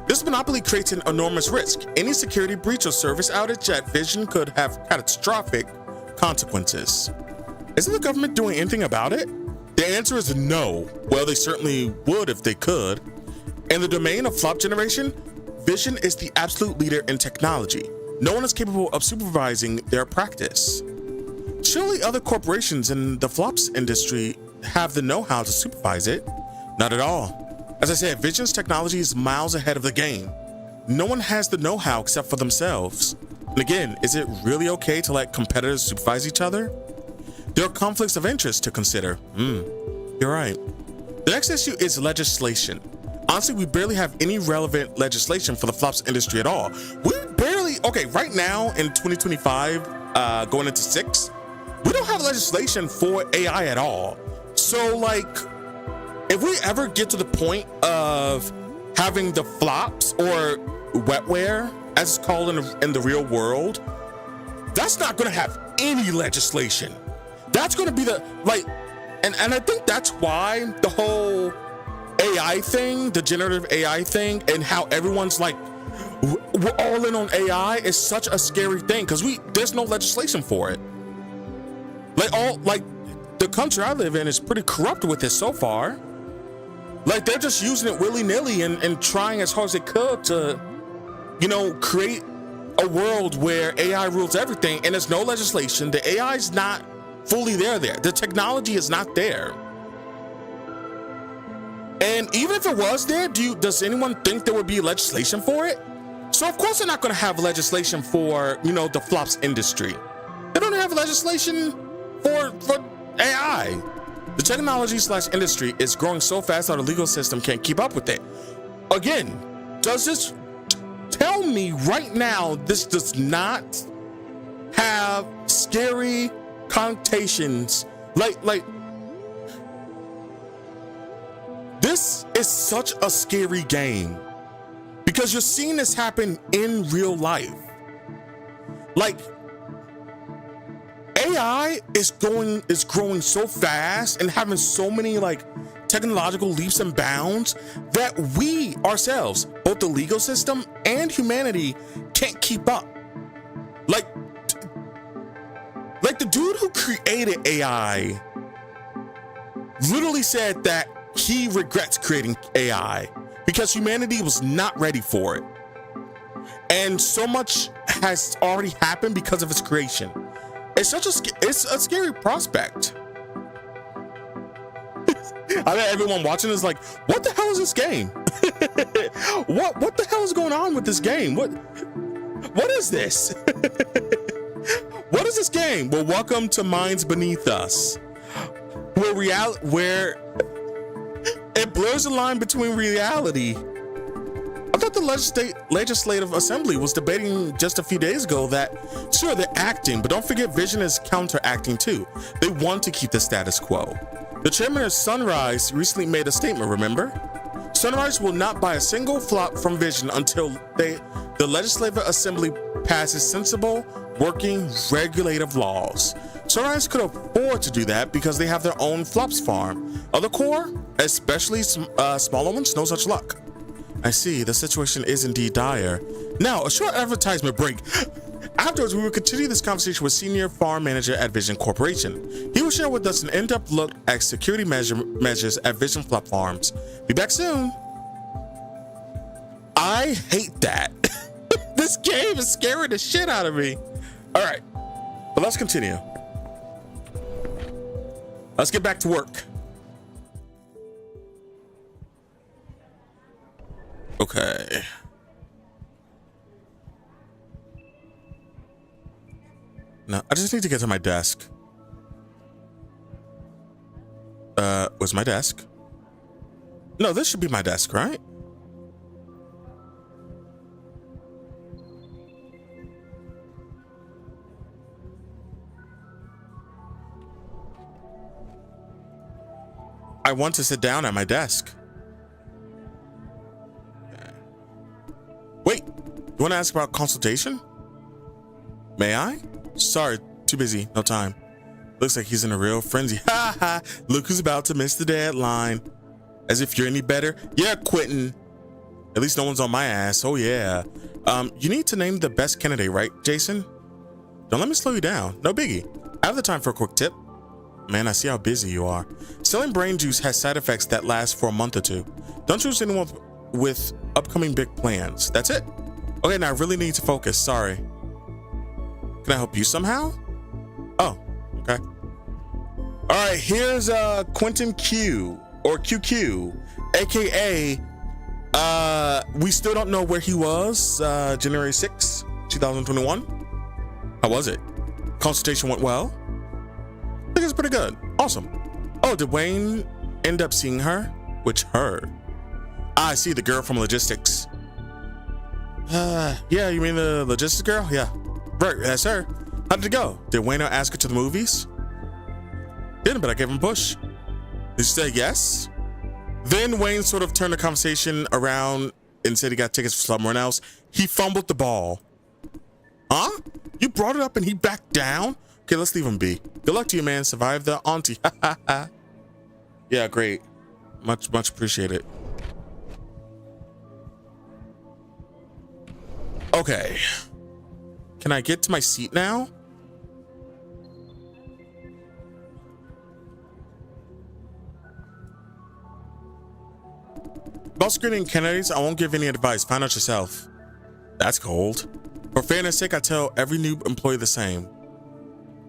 This monopoly creates an enormous risk. Any security breach or service outage at Vision could have catastrophic consequences. Isn't the government doing anything about it? The answer is no. Well, they certainly would if they could. In the domain of flop generation, Vision is the absolute leader in technology. No one is capable of supervising their practice. Surely other corporations in the flops industry have the know-how to supervise it. Not at all. As I said, Vision's technology is miles ahead of the game. No one has the know-how except for themselves. And again, is it really okay to let competitors supervise each other? There are conflicts of interest to consider. You're right. The next issue is legislation. Honestly, we barely have any relevant legislation for the flops industry at all. Right now in 2025, going into 6, we don't have legislation for AI at all. So like, if we ever get to the point of having the flops or wetware, as it's called in the real world, that's not going to have any legislation. That's going to be and I think that's why the whole AI thing, the generative AI thing, and how everyone's like, we're all in on AI is such a scary thing because there's no legislation for it. The country I live in is pretty corrupt with this so far. Like, they're just using it willy-nilly and trying as hard as they could to, create a world where AI rules everything, and there's no legislation. The AI is not fully there. The technology is not there. And even if it was there, does anyone think there would be legislation for it? So of course they're not going to have legislation for, the flops industry. They don't have legislation for AI. The technology/industry is growing so fast that our legal system can't keep up with it. Again, does this tell me right now this does not have scary connotations? Like this is such a scary game because you're seeing this happen in real life. Like, AI is growing so fast and having so many technological leaps and bounds that we ourselves, both the legal system and humanity, can't keep up. Like the dude who created AI literally said that he regrets creating AI because humanity was not ready for it. And so much has already happened because of its creation. It's a scary prospect. I bet everyone watching is like, what the hell is this game? What the hell is going on with this game? What is this? What is this game? Well, welcome to Minds Beneath Us, where It blurs the line between reality. I thought the Legislative Assembly was debating just a few days ago that, sure, they're acting, but don't forget Vision is counteracting too. They want to keep the status quo. The chairman of Sunrise recently made a statement, remember? Sunrise will not buy a single flop from Vision until the Legislative Assembly passes sensible, working, regulative laws. Sunrise could afford to do that because they have their own flops farm. Other core, especially smaller ones, no such luck. I see, the situation is indeed dire. Now, a short advertisement break. Afterwards, we will continue this conversation with Senior Farm Manager at Vision Corporation. He will share with us an in-depth look at security measures at Vision Flop Farms. Be back soon. I hate that. This game is scaring the shit out of me. All right, but let's continue. Let's get back to work. Okay. No, I just need to get to my desk. Where's my desk? No, this should be my desk, right? I want to sit down at my desk. Wait, you want to ask about consultation? May I? Sorry, too busy, no time. Looks like he's in a real frenzy. Ha ha, look who's about to miss the deadline. As if you're any better. Yeah, Quentin. At least no one's on my ass, oh yeah. You need to name the best candidate, right, Jason? Don't let me slow you down, no biggie. I have the time for a quick tip. Man, I see how busy you are. Selling brain juice has side effects that last for a month or two. Don't choose anyone with upcoming big plans. That's it. Okay, now I really need to focus. Sorry. Can I help you somehow? Oh, okay. All right, here's Quentin Q or QQ, aka we still don't know where he was. January 6, 2021. How was it? Consultation went well. I think it's pretty good. Awesome. Oh, did Wayne end up seeing her? Which her? I see, the girl from logistics. Yeah, you mean the logistics girl? Yeah. Right, that's her. How did it go? Did Wayne ask her to the movies? Didn't, but I gave him a push. Did you say yes? Then Wayne sort of turned the conversation around and said he got tickets for someone else. He fumbled the ball. Huh? You brought it up and he backed down? Okay, let's leave him be. Good luck to you, man. Survive the auntie. Yeah, great. Much appreciated. Okay. Can I get to my seat now? About screening candidates, I won't give any advice. Find out yourself. That's cold. For fairness sake, I tell every new employee the same.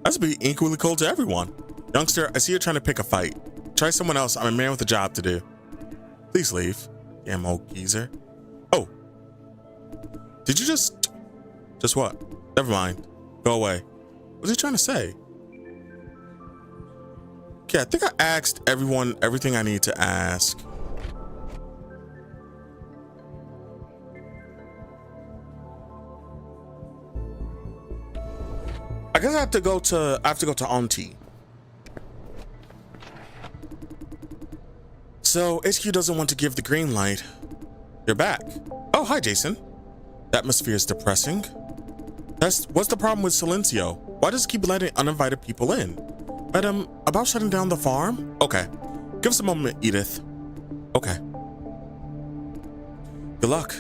That's be equally cold to everyone. Youngster, I see you're trying to pick a fight. Try someone else. I'm a man with a job to do. Please leave. Damn old geezer. Oh. Did you just what? Never mind. Go away. What's he trying to say? Okay, I think I asked everyone everything I need to ask. I guess I have to go to Auntie. So HQ doesn't want to give the green light. You're back. Oh, hi, Jason. The atmosphere is depressing. What's the problem with Silencio? Why does it keep letting uninvited people in? Madam, about shutting down the farm? Okay. Give us a moment, Edith. Okay. Good luck.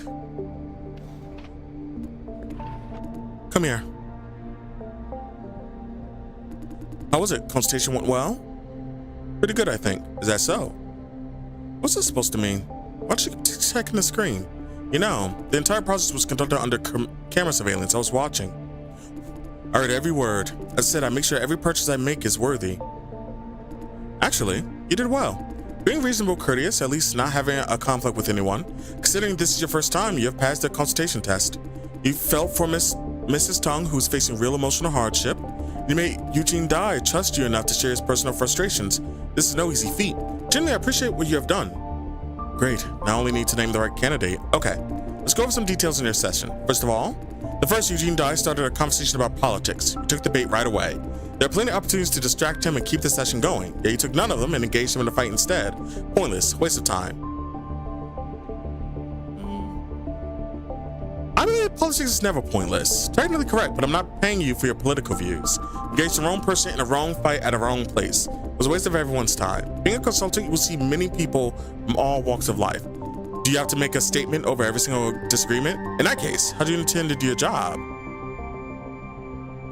Come here. How was it? Consultation went well? Pretty good, I think. Is that so? What's this supposed to mean? Why don't you keep checking the screen? You know, the entire process was conducted under camera surveillance. I was watching. I heard every word. As I said, I make sure every purchase I make is worthy. Actually, you did well. Being reasonable, courteous, at least not having a conflict with anyone. Considering this is your first time, you have passed the consultation test. You felt for Mrs. Tung, who's facing real emotional hardship. You made Eugene Dye trust you enough to share his personal frustrations. This is no easy feat. Generally, I appreciate what you have done. great. Now I only need to name the right candidate. Okay, let's go over some details in your session. First of all, the first Eugene Dye started a conversation about politics. You took the bait right away. There are plenty of opportunities to distract him and keep the session going. Yet you took none of them and engaged him in a fight instead. Pointless, waste of time. I believe politics is never pointless. Technically correct, but I'm not paying you for your political views. Engage the wrong person in a wrong fight at a wrong place. It was a waste of everyone's time. Being a consultant, you will see many people from all walks of life. Do you have to make a statement over every single disagreement? In that case, how do you intend to do your job?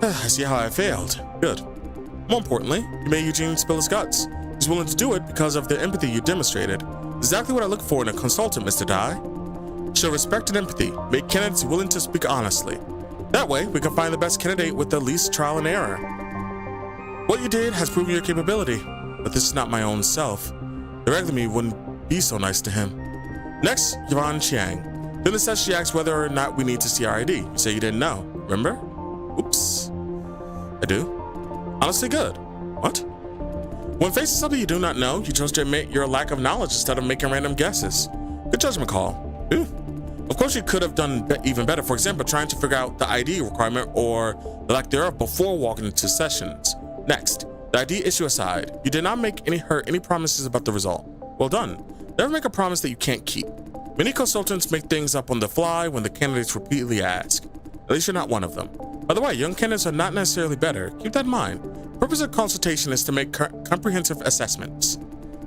I see how I failed. Good. More importantly, you made Eugene spill his guts. He's willing to do it because of the empathy you demonstrated. Exactly what I look for in a consultant, Mr. Dye. Show respect and empathy. Make candidates willing to speak honestly. That way, we can find the best candidate with the least trial and error. What you did has proven your capability, but this is not my own self. Directly me wouldn't be so nice to him. Next, Yvonne Chiang. During the session, she asked whether or not we need to see our ID. You say you didn't know, remember? Oops. I do. Honestly, good. What? When facing something you do not know, you chose to admit your lack of knowledge instead of making random guesses. Good judgment call. Ooh. Of course, you could have done even better. For example, trying to figure out the ID requirement or the lack thereof before walking into sessions. Next, the ID issue aside, you did not make any promises about the result. Well done. Never make a promise that you can't keep. Many consultants make things up on the fly when the candidates repeatedly ask. At least you're not one of them. By the way, young candidates are not necessarily better. Keep that in mind. The purpose of consultation is to make comprehensive assessments.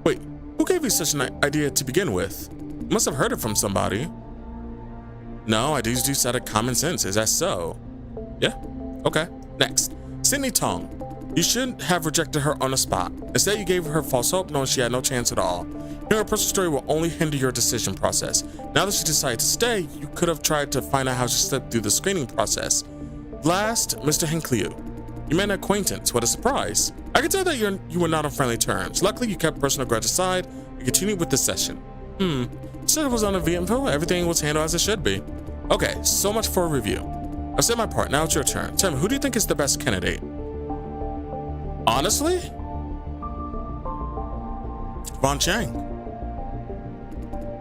Wait, who gave you such an idea to begin with? You must have heard it from somebody. No, IDs do set a common sense. Is that so? Yeah? Okay. Next, Sydney Tong. You shouldn't have rejected her on the spot. Instead, you gave her false hope knowing she had no chance at all. Hearing her personal story will only hinder your decision process. Now that she decided to stay, you could have tried to find out how she slipped through the screening process. Last, Mr. Henkliu. You made an acquaintance. What a surprise. I can tell that you were not on friendly terms. Luckily, you kept personal grudge aside and continued with the session. Said it was on a VMPO. Everything was handled as it should be. Okay, so much for a review. I've said my part. Now it's your turn. Tell me, who do you think is the best candidate? Honestly? Von Chang.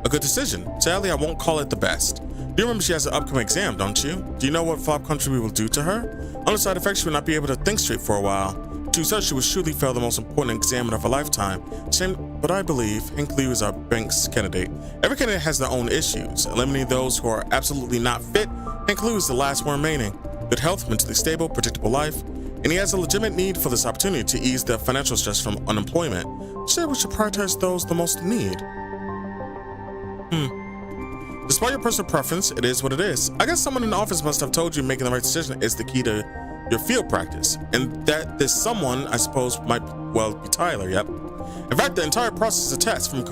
A good decision. Sadly, I won't call it the best. You remember she has an upcoming exam, don't you? Do you know what flop country we will do to her? On the side effect, she will not be able to think straight for a while. To such, she will surely fail the most important exam of her lifetime. Shame, but I believe Hank Liu is our bank's candidate. Every candidate has their own issues. Eliminating those who are absolutely not fit, Hank Liu is the last one remaining. Good health, mentally stable, predictable life, and he has a legitimate need for this opportunity to ease the financial stress from unemployment. She said we should prioritize those the most in need. Despite your personal preference, it is what it is. I guess someone in the office must have told you making the right decision is the key to your field practice, and that this someone, I suppose, might well be Tyler. Yep. In fact, the entire process is a test from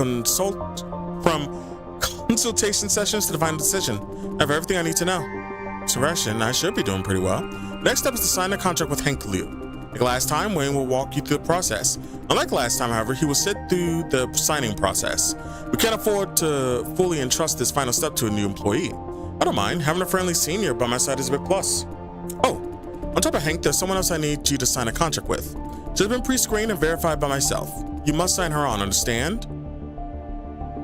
consultation sessions to the final decision. I have everything I need to know. Suresh, I should be doing pretty well. Next step is to sign a contract with Hank Liu. Like last time, Wayne will walk you through the process. Unlike last time, however, he will sit through the signing process. We can't afford to fully entrust this final step to a new employee. I don't mind. Having a friendly senior by my side is a big plus. Oh, on top of Hank, there's someone else I need you to sign a contract with. She's been pre-screened and verified by myself. You must sign her on, understand?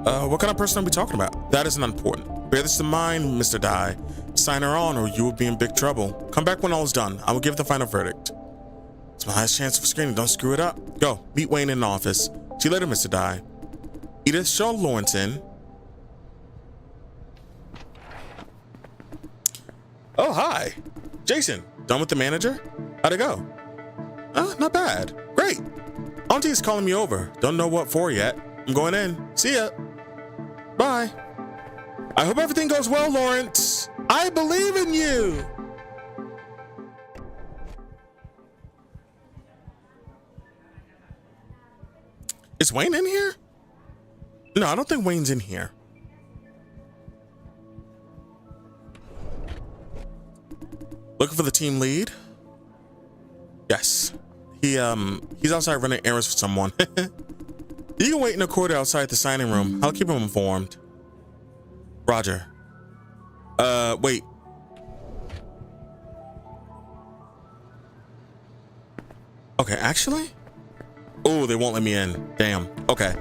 What kind of person are we talking about? That isn't important. Bear this in mind, Mr. Dye. Sign her on or you will be in big trouble. Come back when all is done. I will give the final verdict. It's my last chance for screening. Don't screw it up. Go. Meet Wayne in the office. See you later, Mr. Dye. Edith, show Lawrence in. Oh, hi. Jason, done with the manager? How'd it go? Not bad. Great. Auntie is calling me over. Don't know what for yet. I'm going in. See ya. Bye. I hope everything goes well, Lawrence. I believe in you. Is Wayne in here? No, I don't think Wayne's in here. Looking for the team lead? Yes. He's outside running errands for someone. You can wait in the corridor outside the signing room. I'll keep him informed. Roger. Wait. Okay, actually? Oh, they won't let me in. Damn. Okay.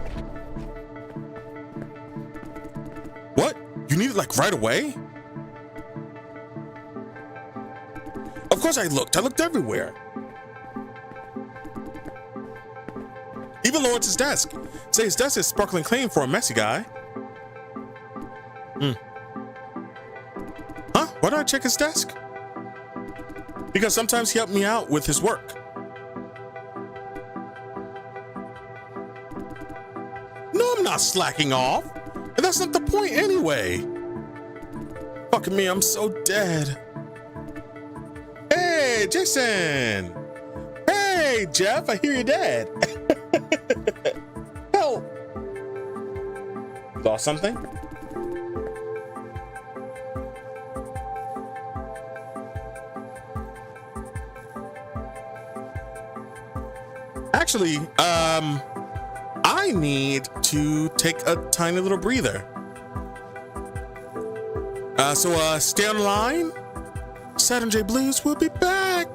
You need it like right away? Of course I looked everywhere. Even Lawrence's desk. Say his desk is sparkling clean for a messy guy. Huh? Why do I check his desk? Because sometimes he helped me out with his work. No, I'm not slacking off. And that's not the point anyway. Fucking me, I'm so dead. Hey, Jason. Hey, Jeff, I hear you're dead. Help. Lost something? Actually, I need to take a tiny little breather. So stay on the line. Saturn J Blues will be back.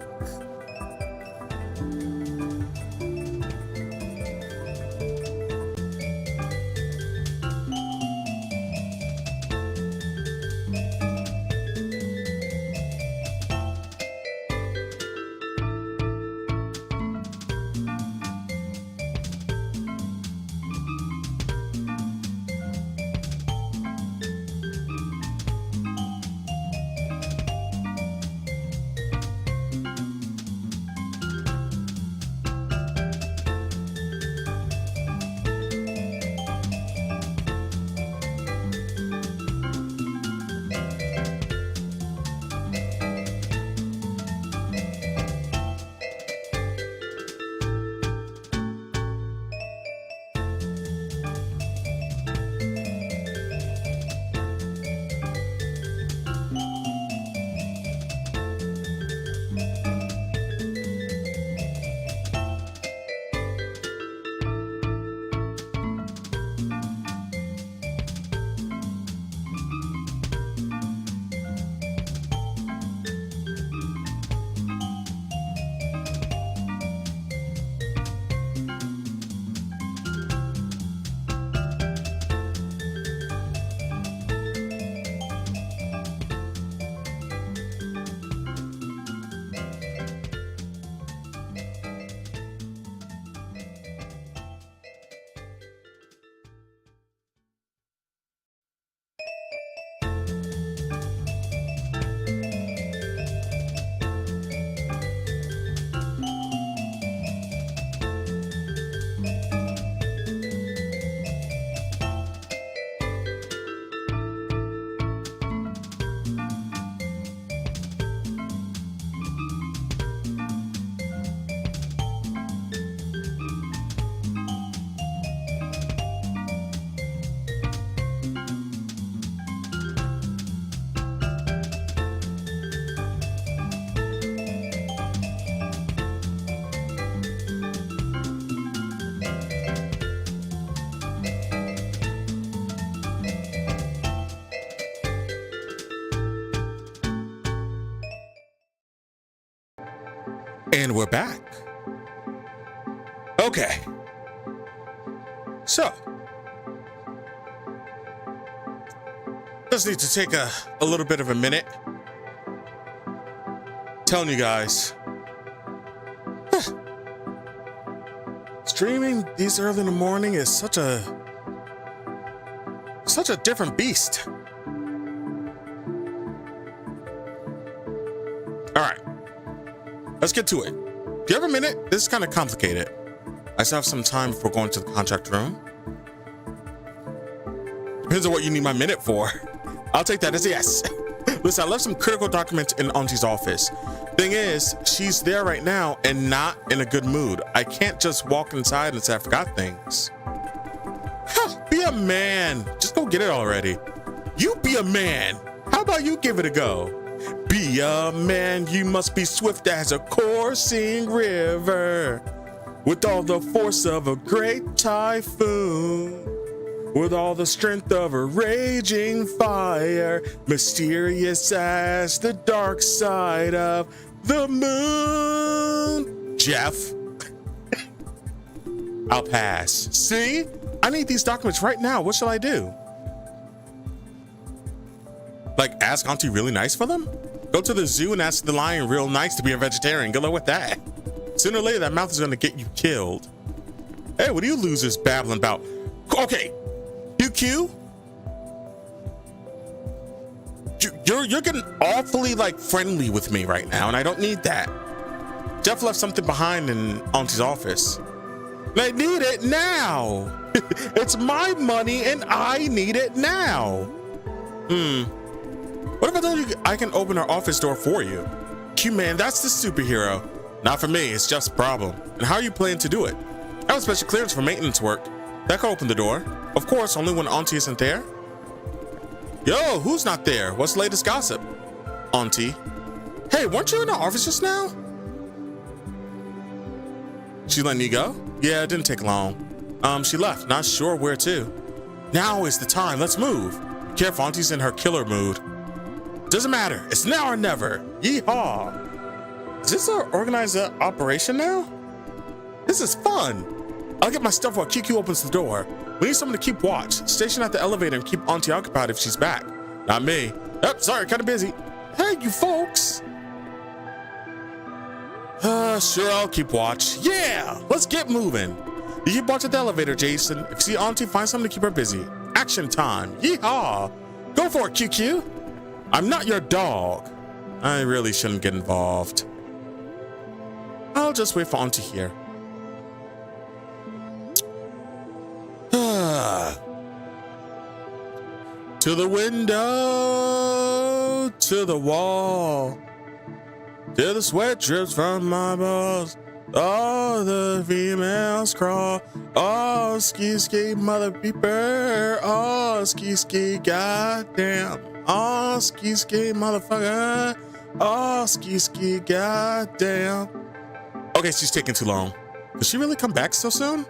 And we're back. Okay. So, just need to take a little bit of a minute. Telling you guys, streaming these early in the morning is such a different beast. All right. Let's get to it. Do you have a minute? This is kind of complicated. I still have some time before going to the contract room. Depends on what you need my minute for. I'll take that as a yes. Listen, I left some critical documents in Auntie's office. Thing is, she's there right now and not in a good mood. I can't just walk inside and say I forgot things. Huh, be a man. Just go get it already. You be a man. How about you give it a go? Be a man, you must be swift as a coursing river, with all the force of a great typhoon, with all the strength of a raging fire, mysterious as the dark side of the moon. Jeff. I'll pass. See? I need these documents right now. What shall I do? Like, ask Auntie really nice for them? Go to the zoo and ask the lion real nice to be a vegetarian. Good luck with that. Sooner or later, that mouth is gonna get you killed. Hey, what are you losers babbling about? Okay, QQ? You're getting awfully, like, friendly with me right now, and I don't need that. Jeff left something behind in Auntie's office. And I need it now. It's my money, and I need it now. What if I told you I can open our office door for you? Q-Man, that's the superhero. Not for me, it's just a problem. And how are you planning to do it? I have a special clearance for maintenance work. That could open the door. Of course, only when Auntie isn't there. Yo, who's not there? What's the latest gossip? Auntie. Hey, weren't you in our office just now? She letting you go? Yeah, it didn't take long. She left, not sure where to. Now is the time, let's move. Be careful, Auntie's in her killer mood. Doesn't matter, it's now or never. Yeehaw. Is this our organized operation now? This is fun. I'll get my stuff while QQ opens the door. We need someone to keep watch. Station at the elevator and keep Auntie occupied if she's back. Not me. Oh, sorry, kind of busy. Hey, you folks. Sure, I'll keep watch. Yeah, let's get moving. You keep watch at the elevator, Jason. If you see Auntie, find something to keep her busy. Action time. Yeehaw. Go for it, QQ. I'm not your dog. I really shouldn't get involved. I'll just wait for Auntie here. To the window, to the wall, till the sweat drips from my balls. All the females crawl. Oh, ski ski mother beeper. Oh, ski ski goddamn. Oh, ski ski motherfucker. Oh, ski ski goddamn. Okay, she's taking too long. Does she really come back so soon?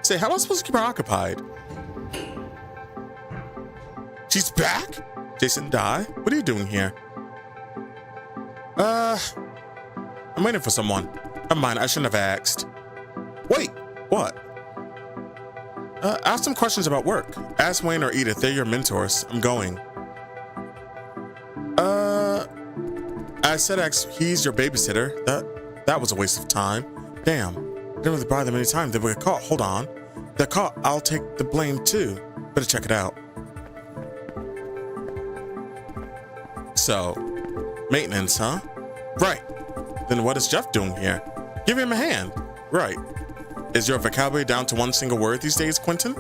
Say, how am I supposed to keep her occupied? She's back? Jason, die? What are you doing here? I'm waiting for someone. Never mind, I shouldn't have asked. Wait, what? Ask some questions about work. Ask Wayne or Edith, they're your mentors. I'm going. I said he's your babysitter. That was a waste of time. Damn, I didn't really buy them any time. They were caught. Hold on. They're caught. I'll take the blame too. Better check it out. So, maintenance, huh? Right. Then what is Jeff doing here? Give him a hand. Right. Is your vocabulary down to one single word these days, Quentin?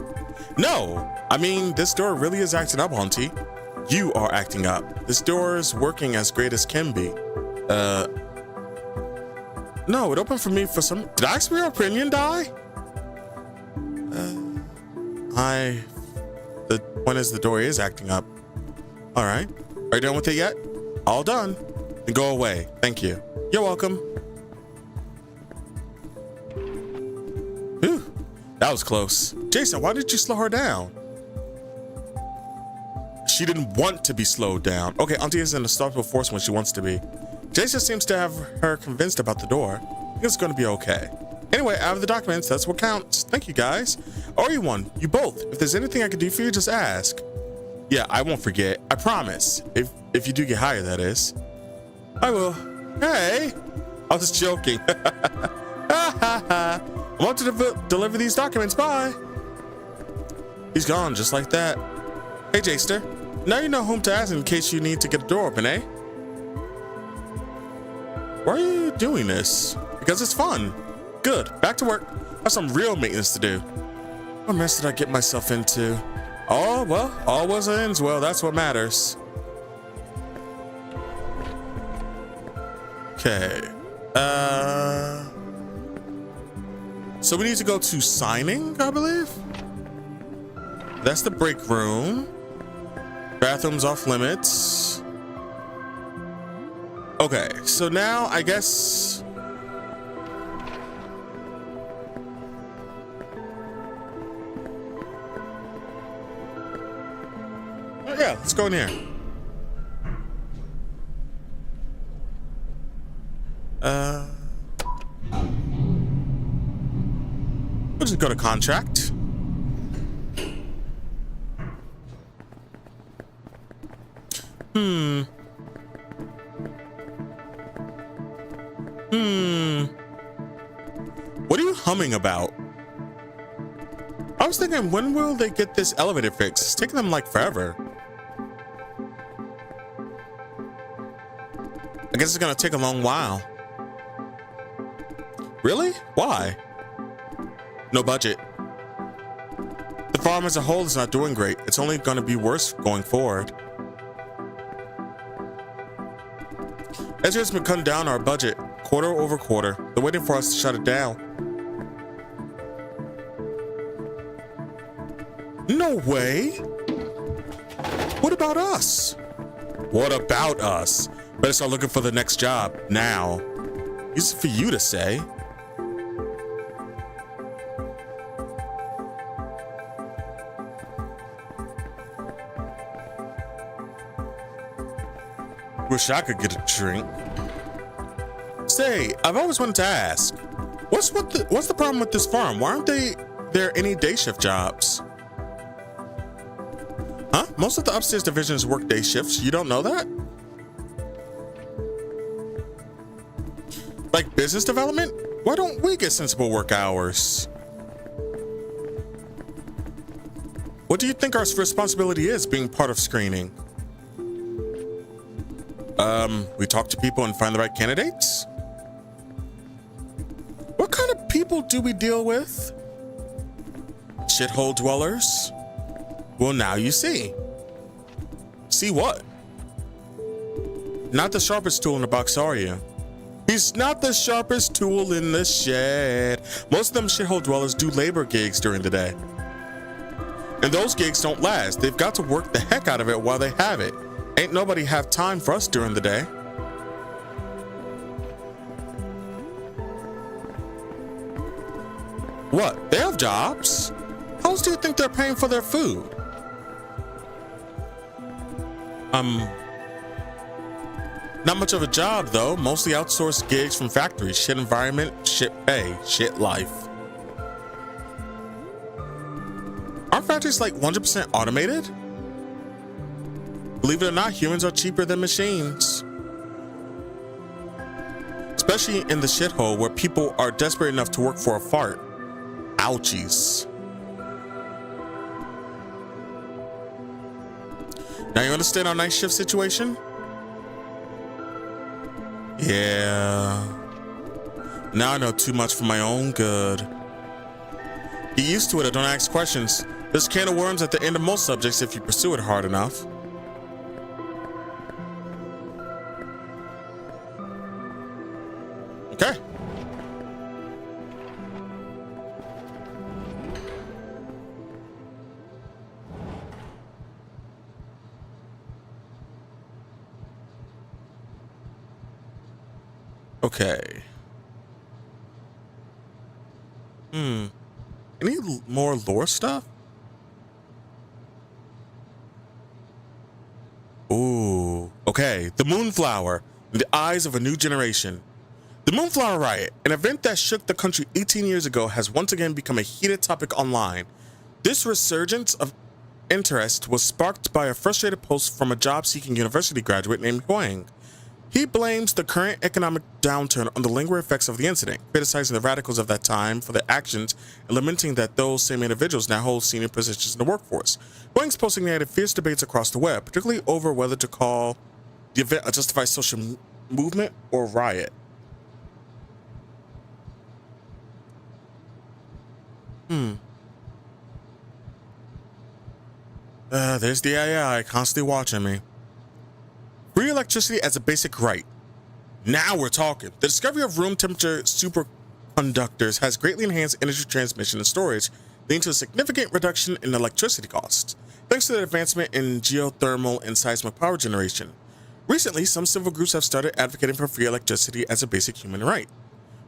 No. I mean, this door really is acting up, Auntie. You are acting up. This door is working as great as can be. No, it opened for me for some... Did I ask for your opinion, die? The point is the door is acting up. All right. Are you done with it yet? All done. Then go away. Thank you. You're welcome. Whew. That was close. Jason, why did you slow her down? She didn't want to be slowed down. Okay, Auntie is in a stoppable force when she wants to be. Jason seems to have her convinced about the door. I think it's going to be okay. Anyway, out of the documents, that's what counts. Thank you, guys. Or you one, you both. If there's anything I can do for you, just ask. Yeah, I won't forget. I promise. If you do get hired, that is. I will. Hey, I was joking. I want to deliver these documents. Bye. He's gone just like that. Hey, Jester. Now you know whom to ask in case you need to get the door open, eh? Why are you doing this? Because it's fun. Good. Back to work. I have some real maintenance to do. What mess did I get myself into? Oh, well, all was ends well. That's what matters. Okay. So we need to go to signing, I believe. That's the break room. Bathrooms off limits. Okay, so now I guess... Oh, yeah, let's go in here. We'll just go to contract. Hmm. What are you humming about? I was thinking, when will they get this elevator fixed? It's taking them like forever. I guess it's gonna take a long while. Really? Why? No budget. The farm as a whole is not doing great. It's only gonna be worse going forward. As has been cutting down our budget, quarter over quarter. They're waiting for us to shut it down. No way. What about us? What about us? Better start looking for the next job now. Easy for you to say. Wish I could get a drink. Say, I've always wanted to ask, what's the problem with this farm? Why aren't there any day shift jobs? Huh? Most of the upstairs divisions work day shifts. You don't know that? Like business development? Why don't we get sensible work hours? What do you think our responsibility is being part of screening? We talk to people and find the right candidates? What kind of people do we deal with? Shithole dwellers? Well, now you see. See what? Not the sharpest tool in the box, are you? He's not the sharpest tool in the shed. Most of them shithole dwellers do labor gigs during the day. And those gigs don't last. They've got to work the heck out of it while they have it. Ain't nobody have time for us during the day. What? They have jobs? How else do you think they're paying for their food? Not much of a job though. Mostly outsourced gigs from factories. Shit environment, shit pay, shit life. Aren't factories like 100% automated? Believe it or not, humans are cheaper than machines. Especially in the shithole where people are desperate enough to work for a fart. Ouchies. Now you understand our night shift situation? Yeah. Now I know too much for my own good. Get used to it or don't ask questions. There's a can of worms at the end of most subjects if you pursue it hard enough. Okay. Okay. Any more lore stuff? Ooh. Okay. The Moonflower, in the eyes of a new generation. The Moonflower Riot, an event that shook the country 18 years ago, has once again become a heated topic online. This resurgence of interest was sparked by a frustrated post from a job-seeking university graduate named Huang. He blames the current economic downturn on the lingering effects of the incident, criticizing the radicals of that time for their actions and lamenting that those same individuals now hold senior positions in the workforce. Huang's posting ignited fierce debates across the web, particularly over whether to call the event a justified social movement or riot. There's the AI constantly watching me. Free electricity as a basic right. Now we're talking. The discovery of room temperature superconductors has greatly enhanced energy transmission and storage, leading to a significant reduction in electricity costs, thanks to the advancement in geothermal and seismic power generation. Recently, some civil groups have started advocating for free electricity as a basic human right,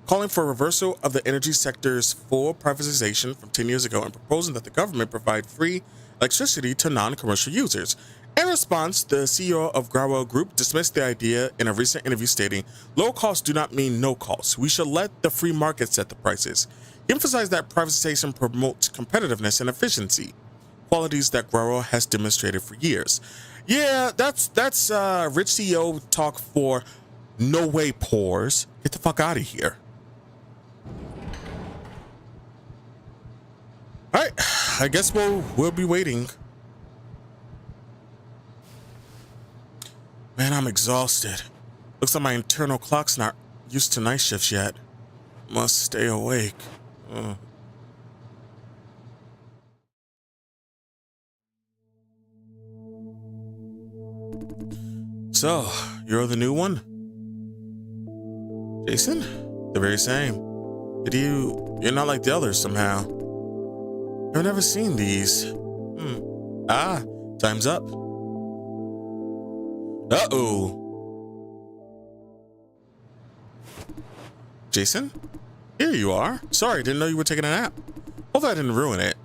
calling for a reversal of the energy sector's full privatization from 10 years ago and proposing that the government provide free electricity to non-commercial users. In response, the CEO of Growell Group dismissed the idea in a recent interview, stating, "Low costs do not mean no costs. We should let the free market set the prices." He emphasized that privatization promotes competitiveness and efficiency, qualities that Growell has demonstrated for years. Yeah, that's rich CEO talk for no way pores. Get the fuck out of here. All right, I guess we'll be waiting. Man, I'm exhausted. Looks like my internal clock's not used to night shifts yet. Must stay awake. So, you're the new one? Jason? The very same. You're not like the others somehow. I've never seen these. Ah, time's up. Uh-oh. Jason? Here you are. Sorry, didn't know you were taking a nap. Hope I didn't ruin it.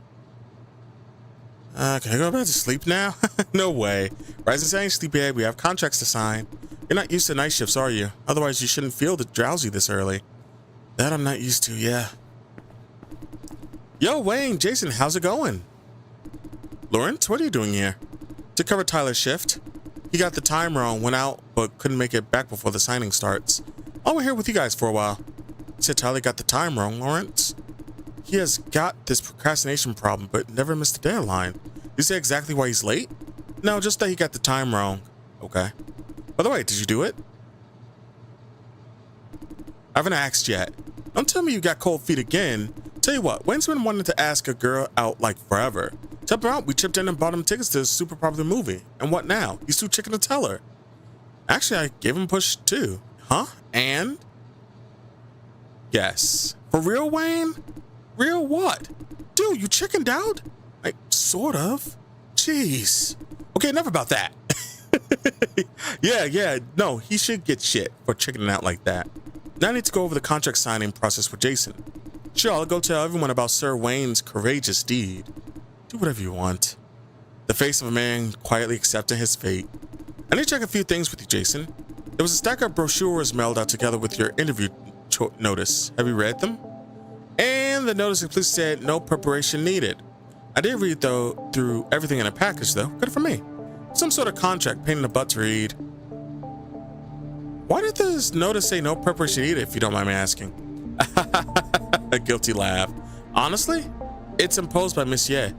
Can I go back to sleep now? No way. Rise and shine, sleepyhead. We have contracts to sign. You're not used to night shifts, are you? Otherwise, you shouldn't feel drowsy this early. That I'm not used to, yeah. Yo, Wayne, Jason, how's it going? Lawrence, what are you doing here? To cover Tyler's shift. He got the time wrong, went out, but couldn't make it back before the signing starts. I'll be here with you guys for a while. You said Tyler got the time wrong, Lawrence. He has got this procrastination problem, but never missed a deadline. You say exactly why he's late? No, just that he got the time wrong. Okay. By the way, did you do it? I haven't asked yet. Don't tell me you got cold feet again. Tell you what, Wayne's been wanting to ask a girl out like forever. Help him out, we chipped in and bought him tickets to a super popular movie. And what now? He's too chicken to tell her. Actually, I gave him a push too. Huh? And? Yes. For real, Wayne? Real what? Dude, you chickened out? Like, sort of. Jeez. Okay, enough about that. Yeah, no, he should get shit for chickening out like that. Now I need to go over the contract signing process with Jason. Sure, I'll go tell everyone about Sir Wayne's courageous deed. Do whatever you want. The face of a man quietly accepting his fate. I need to check a few things with you, Jason. There was a stack of brochures mailed out together with your interview notice. Have you read them? And the notice simply said no preparation needed. I did read through everything in a package though. Good for me. Some sort of contract, pain in the butt to read. Why did this notice say no preparation needed, if you don't mind me asking? A guilty laugh. Honestly, it's imposed by Miss Ye.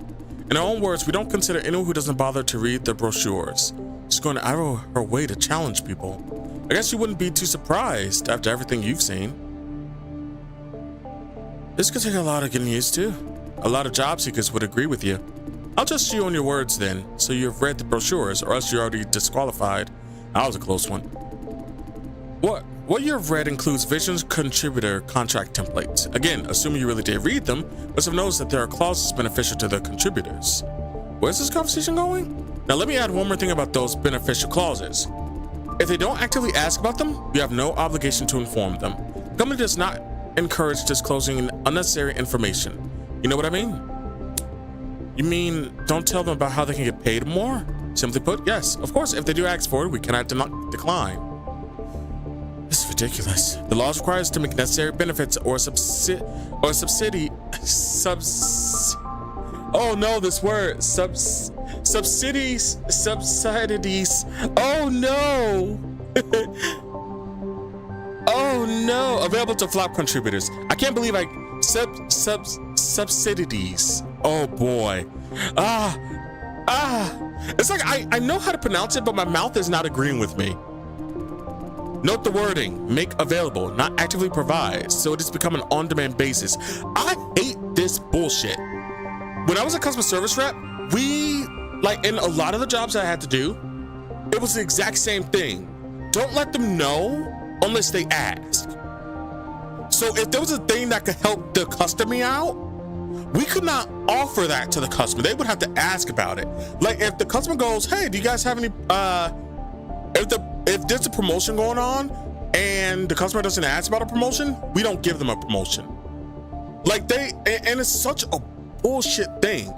In her own words, we don't consider anyone who doesn't bother to read the brochures. She's going out of her way to challenge people. I guess you wouldn't be too surprised after everything you've seen. This could take a lot of getting used to. A lot of job seekers would agree with you. I'll trust you on your words then, so you've read the brochures, or else you're already disqualified. That was a close one. What you've read includes Vision's contributor contract templates. Again, assuming you really did read them, must have noticed that there are clauses beneficial to the contributors. Where's this conversation going? Now let me add one more thing about those beneficial clauses. If they don't actively ask about them, you have no obligation to inform them. The company does not encourage disclosing unnecessary information. You know what I mean? You mean don't tell them about how they can get paid more? Simply put, yes. Of course, if they do ask for it, we cannot decline. This is ridiculous. The laws require us to make necessary benefits or subsidies. Oh no, this word subsidies. Oh no. Oh no, available to flop contributors. I can't believe subsidies. Oh boy. It's like I know how to pronounce it, but my mouth is not agreeing with me. Note the wording, make available, not actively provide, so it has become an on-demand basis. I hate this bullshit. When I was a customer service rep, in a lot of the jobs I had to do, it was the exact same thing. Don't let them know unless they ask. So if there was a thing that could help the customer out, we could not offer that to the customer. They would have to ask about it. Like if the customer goes, hey, do you guys have any, if there's a promotion going on and the customer doesn't ask about a promotion, we don't give them a promotion. And it's such a bullshit thing.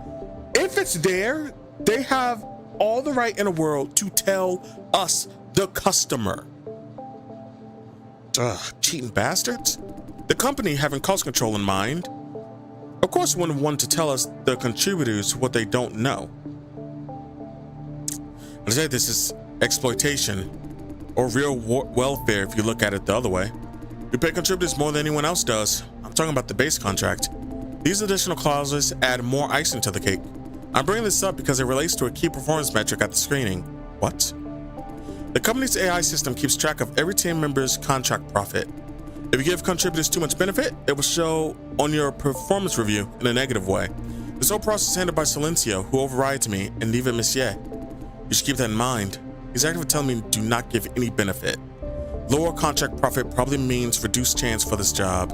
If it's there, they have all the right in the world to tell us, the customer. Cheating bastards. The company, having cost control in mind, of course wouldn't want to tell us, the contributors, what they don't know. I say this is exploitation or real welfare if you look at it the other way. We pay contributors more than anyone else does. I'm talking about the base contract. These additional clauses add more icing to the cake. I'm bringing this up because it relates to a key performance metric at the screening. What? The company's AI system keeps track of every team member's contract profit. If you give contributors too much benefit, it will show on your performance review in a negative way. This whole process is handled by Silencio, who overrides me, and even Monsieur. You should keep that in mind. He's actively telling me do not give any benefit. Lower contract profit probably means reduced chance for this job.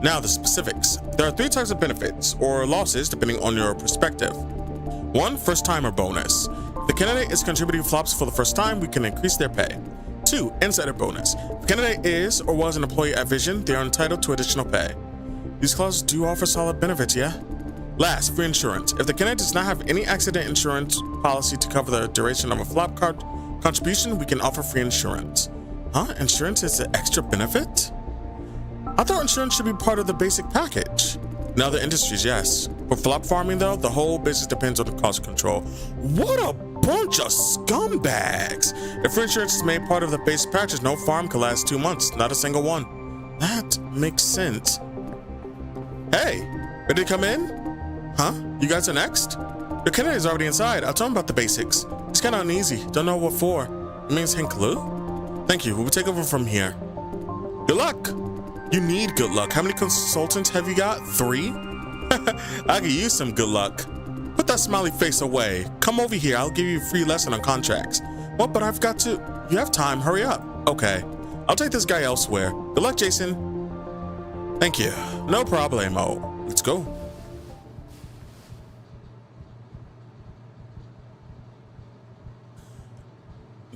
Now the specifics. There are 3 types of benefits, or losses depending on your perspective. 1, first-timer bonus. If the candidate is contributing flops for the first time, we can increase their pay. 2, insider bonus. If the candidate is or was an employee at Vision, they are entitled to additional pay. These clauses do offer solid benefits, yeah? Last, free insurance. If the candidate does not have any accident insurance policy to cover the duration of a flop card contribution, we can offer free insurance. Huh? Insurance is an extra benefit? I thought insurance should be part of the basic package. In other industries, yes. For flop farming, though, the whole business depends on the cost control. What a bunch of scumbags! If free insurance is made part of the base package, no farm can last 2 months, not a single one. That makes sense. Hey, ready to come in? Huh? You guys are next? Your candidate is already inside. I'll tell him about the basics. He's kind of uneasy. Don't know what for. It means Hank Lou? Thank you. We'll take over from here. Good luck. You need good luck. How many consultants have you got? 3? I could use some good luck. Put that smiley face away. Come over here. I'll give you a free lesson on contracts. What? But I've got to. You have time. Hurry up. Okay. I'll take this guy elsewhere. Good luck, Jason. Thank you. No problemo. Let's go.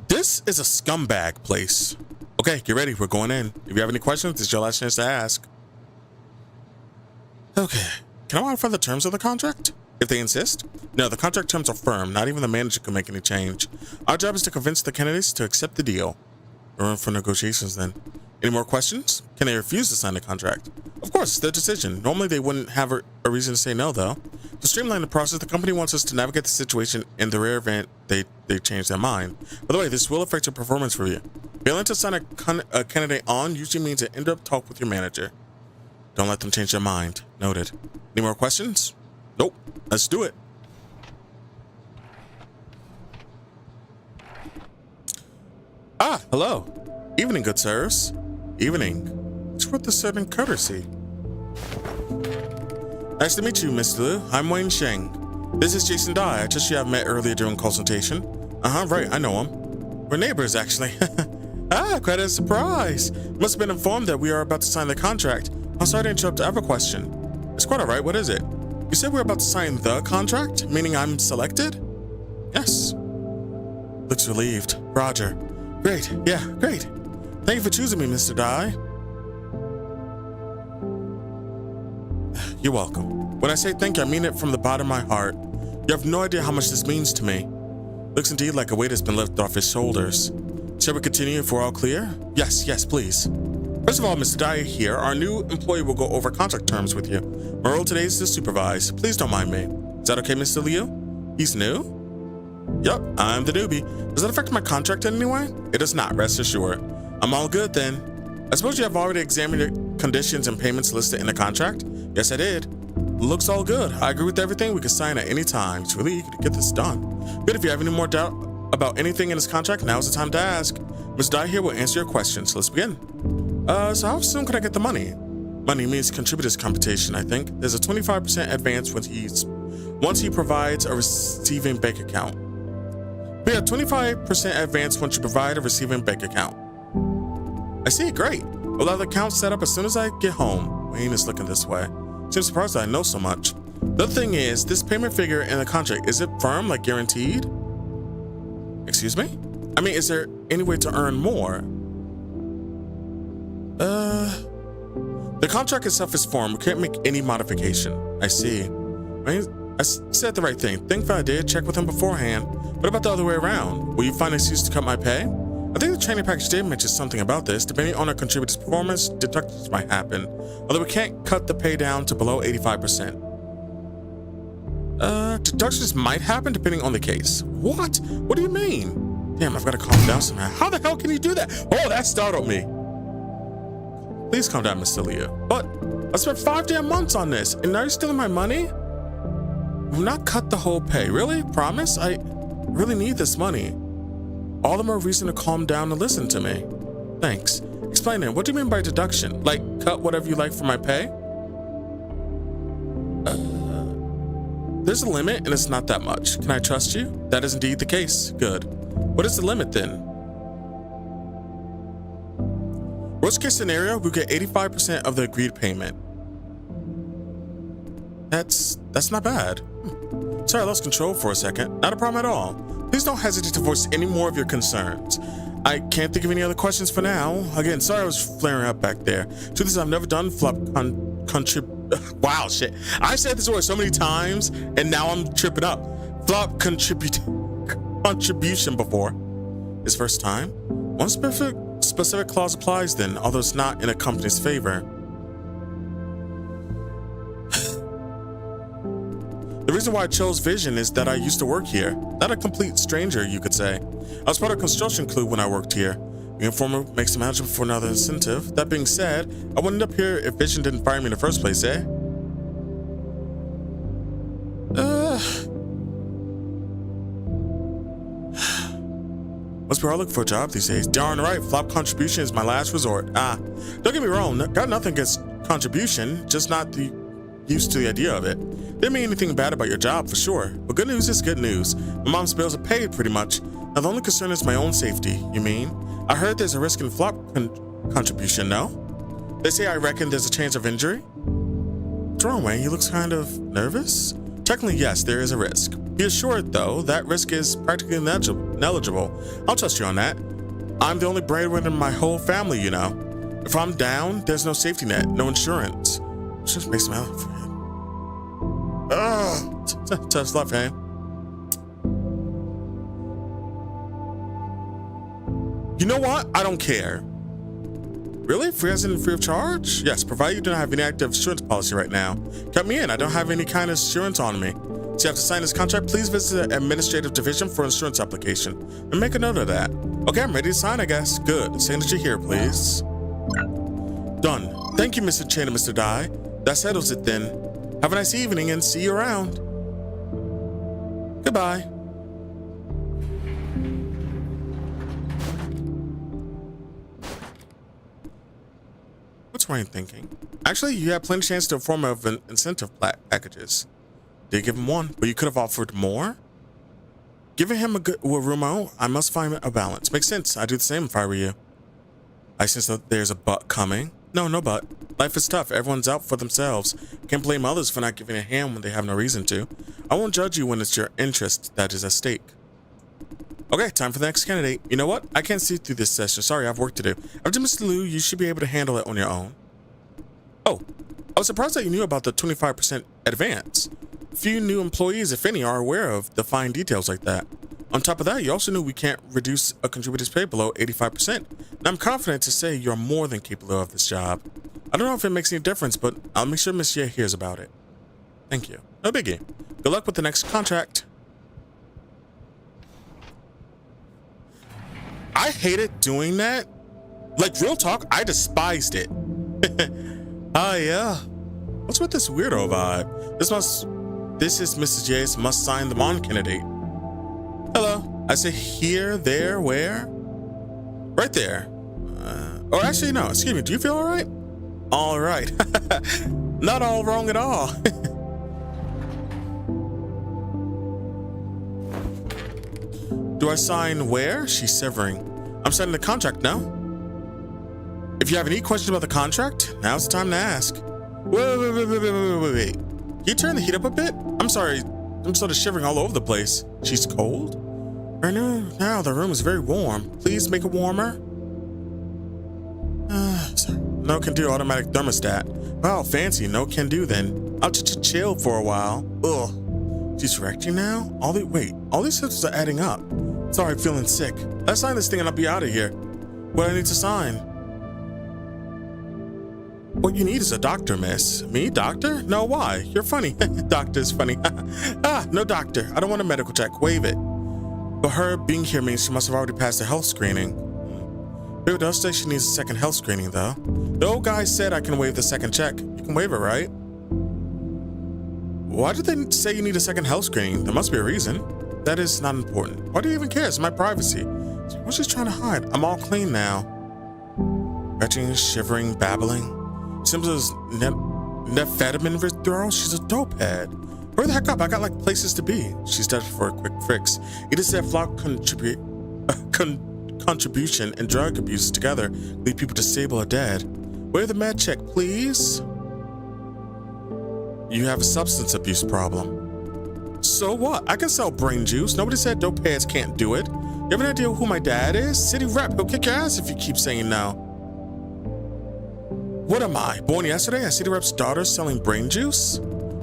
This is a scumbag place. Okay, get ready. We're going in. If you have any questions, this is your last chance to ask. Okay. Can I modify the terms of the contract? If they insist? No, the contract terms are firm. Not even the manager can make any change. Our job is to convince the candidates to accept the deal. No room for negotiations then. Any more questions? Can they refuse to sign the contract? Of course, it's their decision. Normally they wouldn't have a reason to say no, though. To streamline the process, the company wants us to navigate the situation in the rare event they change their mind. By the way, this will affect your performance review. Failing to sign a candidate on usually means an in-depth talk with your manager. Don't let them change their mind. Noted. Any more questions? Nope. Let's do it. Ah, hello. Evening, good sirs. Evening. It's with a certain courtesy. Nice to meet you, Mr. Liu. I'm Wayne Sheng. This is Jason Dai. I just have met earlier during consultation. Right, I know him. We're neighbors, actually. Ah, quite a surprise. Must have been informed that we are about to sign the contract. I'm sorry to interrupt. I have a question. It's quite all right. What is it? You said we're about to sign the contract, meaning I'm selected? Yes. Looks relieved. Roger. Great. Yeah, great. Thank you for choosing me, Mr. Dai. You're welcome. When I say thank you, I mean it from the bottom of my heart. You have no idea how much this means to me. Looks indeed like a weight has been lifted off his shoulders. Shall we continue if we're all clear? Yes, please. First of all, Mr. Dai here, our new employee will go over contract terms with you. My role today is to supervise. Please don't mind me. Is that okay, Mr. Liu? He's new? Yup, I'm the newbie. Does that affect my contract in any way? It does not, rest assured. I'm all good then. I suppose you have already examined the conditions and payments listed in the contract? Yes, I did. Looks all good. I agree with everything. We can sign at any time. It's really eager to get this done. Good, if you have any more doubt about anything in this contract, now's the time to ask. Ms. Dai here will answer your questions. Let's begin. So how soon can I get the money? Money means contributors computation, I think. There's a 25% advance once he provides a receiving bank account. We have 25% advance once you provide a receiving bank account. I see, great. We'll have the account set up as soon as I get home. Wayne is looking this way. Seems surprised that I know so much. The other thing is, this payment figure in the contract, is it firm, like guaranteed? Excuse me? I mean, is there any way to earn more? The contract itself is formed. We can't make any modification. I see. I said the right thing. Think that I did. Check with him beforehand. What about the other way around? Will you find an excuse to cut my pay? I think the training package did mention something about this. Depending on a contributor's performance, deductions might happen. Although we can't cut the pay down to below 85%. Deductions might happen depending on the case. What? What do you mean? Damn, I've got to calm down somehow. How the hell can you do that? Oh, that startled me. Please calm down, Miss Celia. But I spent 5 damn months on this, and now you're stealing my money? Will not cut the whole pay. Really? Promise? I really need this money. All the more reason to calm down and listen to me. Thanks. Explain it. What do you mean by deduction? Like, cut whatever you like from my pay? There's a limit, and it's not that much. Can I trust you? That is indeed the case. Good. What is the limit then? Worst case scenario, we get 85% of the agreed payment. That's not bad. Sorry, I lost control for a second. Not a problem at all. Please don't hesitate to voice any more of your concerns. I can't think of any other questions for now. Again, sorry I was flaring up back there. Truth is, I've never done flop wow, shit. I said this word so many times, and now I'm tripping up. Flop contribution before. It's first time. One specific clause applies then, although it's not in a company's favor. The reason why I chose Vision is that I used to work here. Not a complete stranger, you could say. I was part of a construction crew when I worked here. Being a former makes a manager for another incentive. That being said, I wouldn't end up here if Vision didn't fire me in the first place, eh? Must be hard looking for a job these days. Darn right, flop contribution is my last resort. Don't get me wrong, got nothing against contribution, just not used to the idea of it. Didn't mean anything bad about your job, for sure. But good news is good news. My mom's bills are paid, pretty much. Now the only concern is my own safety, you mean? I heard there's a risk in flop contribution, no? They say I reckon there's a chance of injury? What's wrong, Wayne? You look kind of nervous? Technically, yes, there is a risk. Be assured, though, that risk is practically negligible. I'll trust you on that. I'm the only breadwinner in my whole family, you know. If I'm down, there's no safety net, no insurance. It just makes me laugh. Tough stuff, man. You know what? I don't care. Really? Free as in free of charge? Yes, provided you don't have any active insurance policy right now. Cut me in. I don't have any kind of insurance on me. So you have to sign this contract. Please visit the administrative division for insurance application. And make a note of that. Okay, I'm ready to sign, I guess. Good. Signature here, please. Done. Thank you, Mr. Chen and Mr. Dai. That settles it then. Have a nice evening and see you around. Goodbye. What's Ryan thinking? Actually, you had plenty of chance to form of incentive packages. Did give him one, but you could have offered more? Giving him a good room, I must find a balance. Makes sense. I'd do the same if I were you. I sense that there's a but coming. No but. Life is tough. Everyone's out for themselves. Can't blame others for not giving a hand when they have no reason to. I won't judge you when it's your interest that is at stake. Okay, time for the next candidate. You know what? I can't see through this session. Sorry, I have work to do. After Mr. Liu, you should be able to handle it on your own. Oh, I was surprised that you knew about the 25% advance. Few new employees, if any, are aware of the fine details like that. On top of that, you also knew we can't reduce a contributor's pay below 85%. And I'm confident to say you're more than capable of this job. I don't know if it makes any difference, but I'll make sure Miss Ye hears about it. Thank you. No biggie. Good luck with the next contract. I hated doing that. Like, real talk, I despised it. Ah, yeah. What's with this weirdo vibe? This is Mrs. J's must sign them on candidate. Hello. I say here, there, where? Right there. Or actually, no, excuse me. Do you feel all right? All right. Not all wrong at all. Do I sign where? She's severing. I'm signing the contract now. If you have any questions about the contract, now's the time to ask. Wait. Can you turn the heat up a bit? I'm sorry. I'm sort of shivering all over the place. She's cold? Right now the room is very warm. Please make it warmer. Sorry. No can do automatic thermostat. Wow, fancy. No can do then. I'll just chill for a while. Ugh. She's wrecked you now? All these symptoms are adding up. Sorry, feeling sick. Let's sign this thing and I'll be out of here. What do I need to sign? What you need is a doctor, miss. Me, doctor? No, why? You're funny. Doctor's funny. No doctor. I don't want a medical check. Waive it. But her being here means she must have already passed the health screening. It does say she needs a second health screening, though. The old guy said I can waive the second check. You can waive it, right? Why did they say you need a second health screening? There must be a reason. That is not important. Why do you even care? It's my privacy. What's she trying to hide? I'm all clean now. Retching, shivering, babbling. Symptoms nephetamine withdrawal. She's a dope head. Hurry the heck up. I got like places to be. She's desperate for a quick fix. It is that flock contribution and drug abuse together leave people disabled or dead. Waive the med check, please. You have a substance abuse problem. So what? I can sell brain juice. Nobody said dope heads can't do it. You have an idea who my dad is? City rep. He'll kick your ass if you keep saying no. What am I? Born yesterday? A city rep's daughter selling brain juice?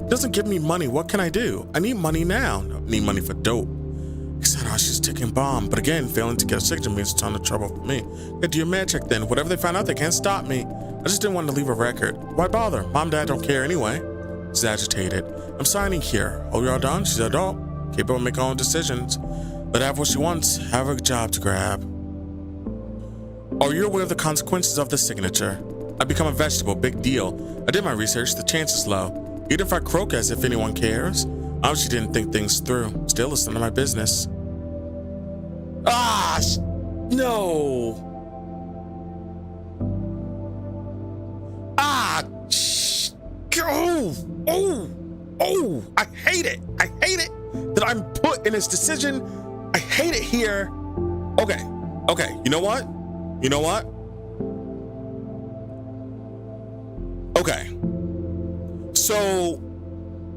Doesn't give me money. What can I do? I need money now. No, need money for dope. Except how she's taking bomb. But again, failing to get a signature means a ton of trouble for me. Yeah, do your med check then. Whatever they find out, they can't stop me. I just didn't want to leave a record. Why bother? Mom, dad don't care anyway. She's agitated. I'm signing here. Oh, you're all done? She's an adult. Capable of making her own decisions. Let her have what she wants. Have a job to grab. Are you aware of the consequences of the signature? I become a vegetable. Big deal. I did my research. The chance is low. Even if I croak as if anyone cares. Obviously didn't think things through. Still, it's none of my business. No. I hate it. I hate it that I'm put in this decision. I hate it here. Okay. You know what? Okay. So,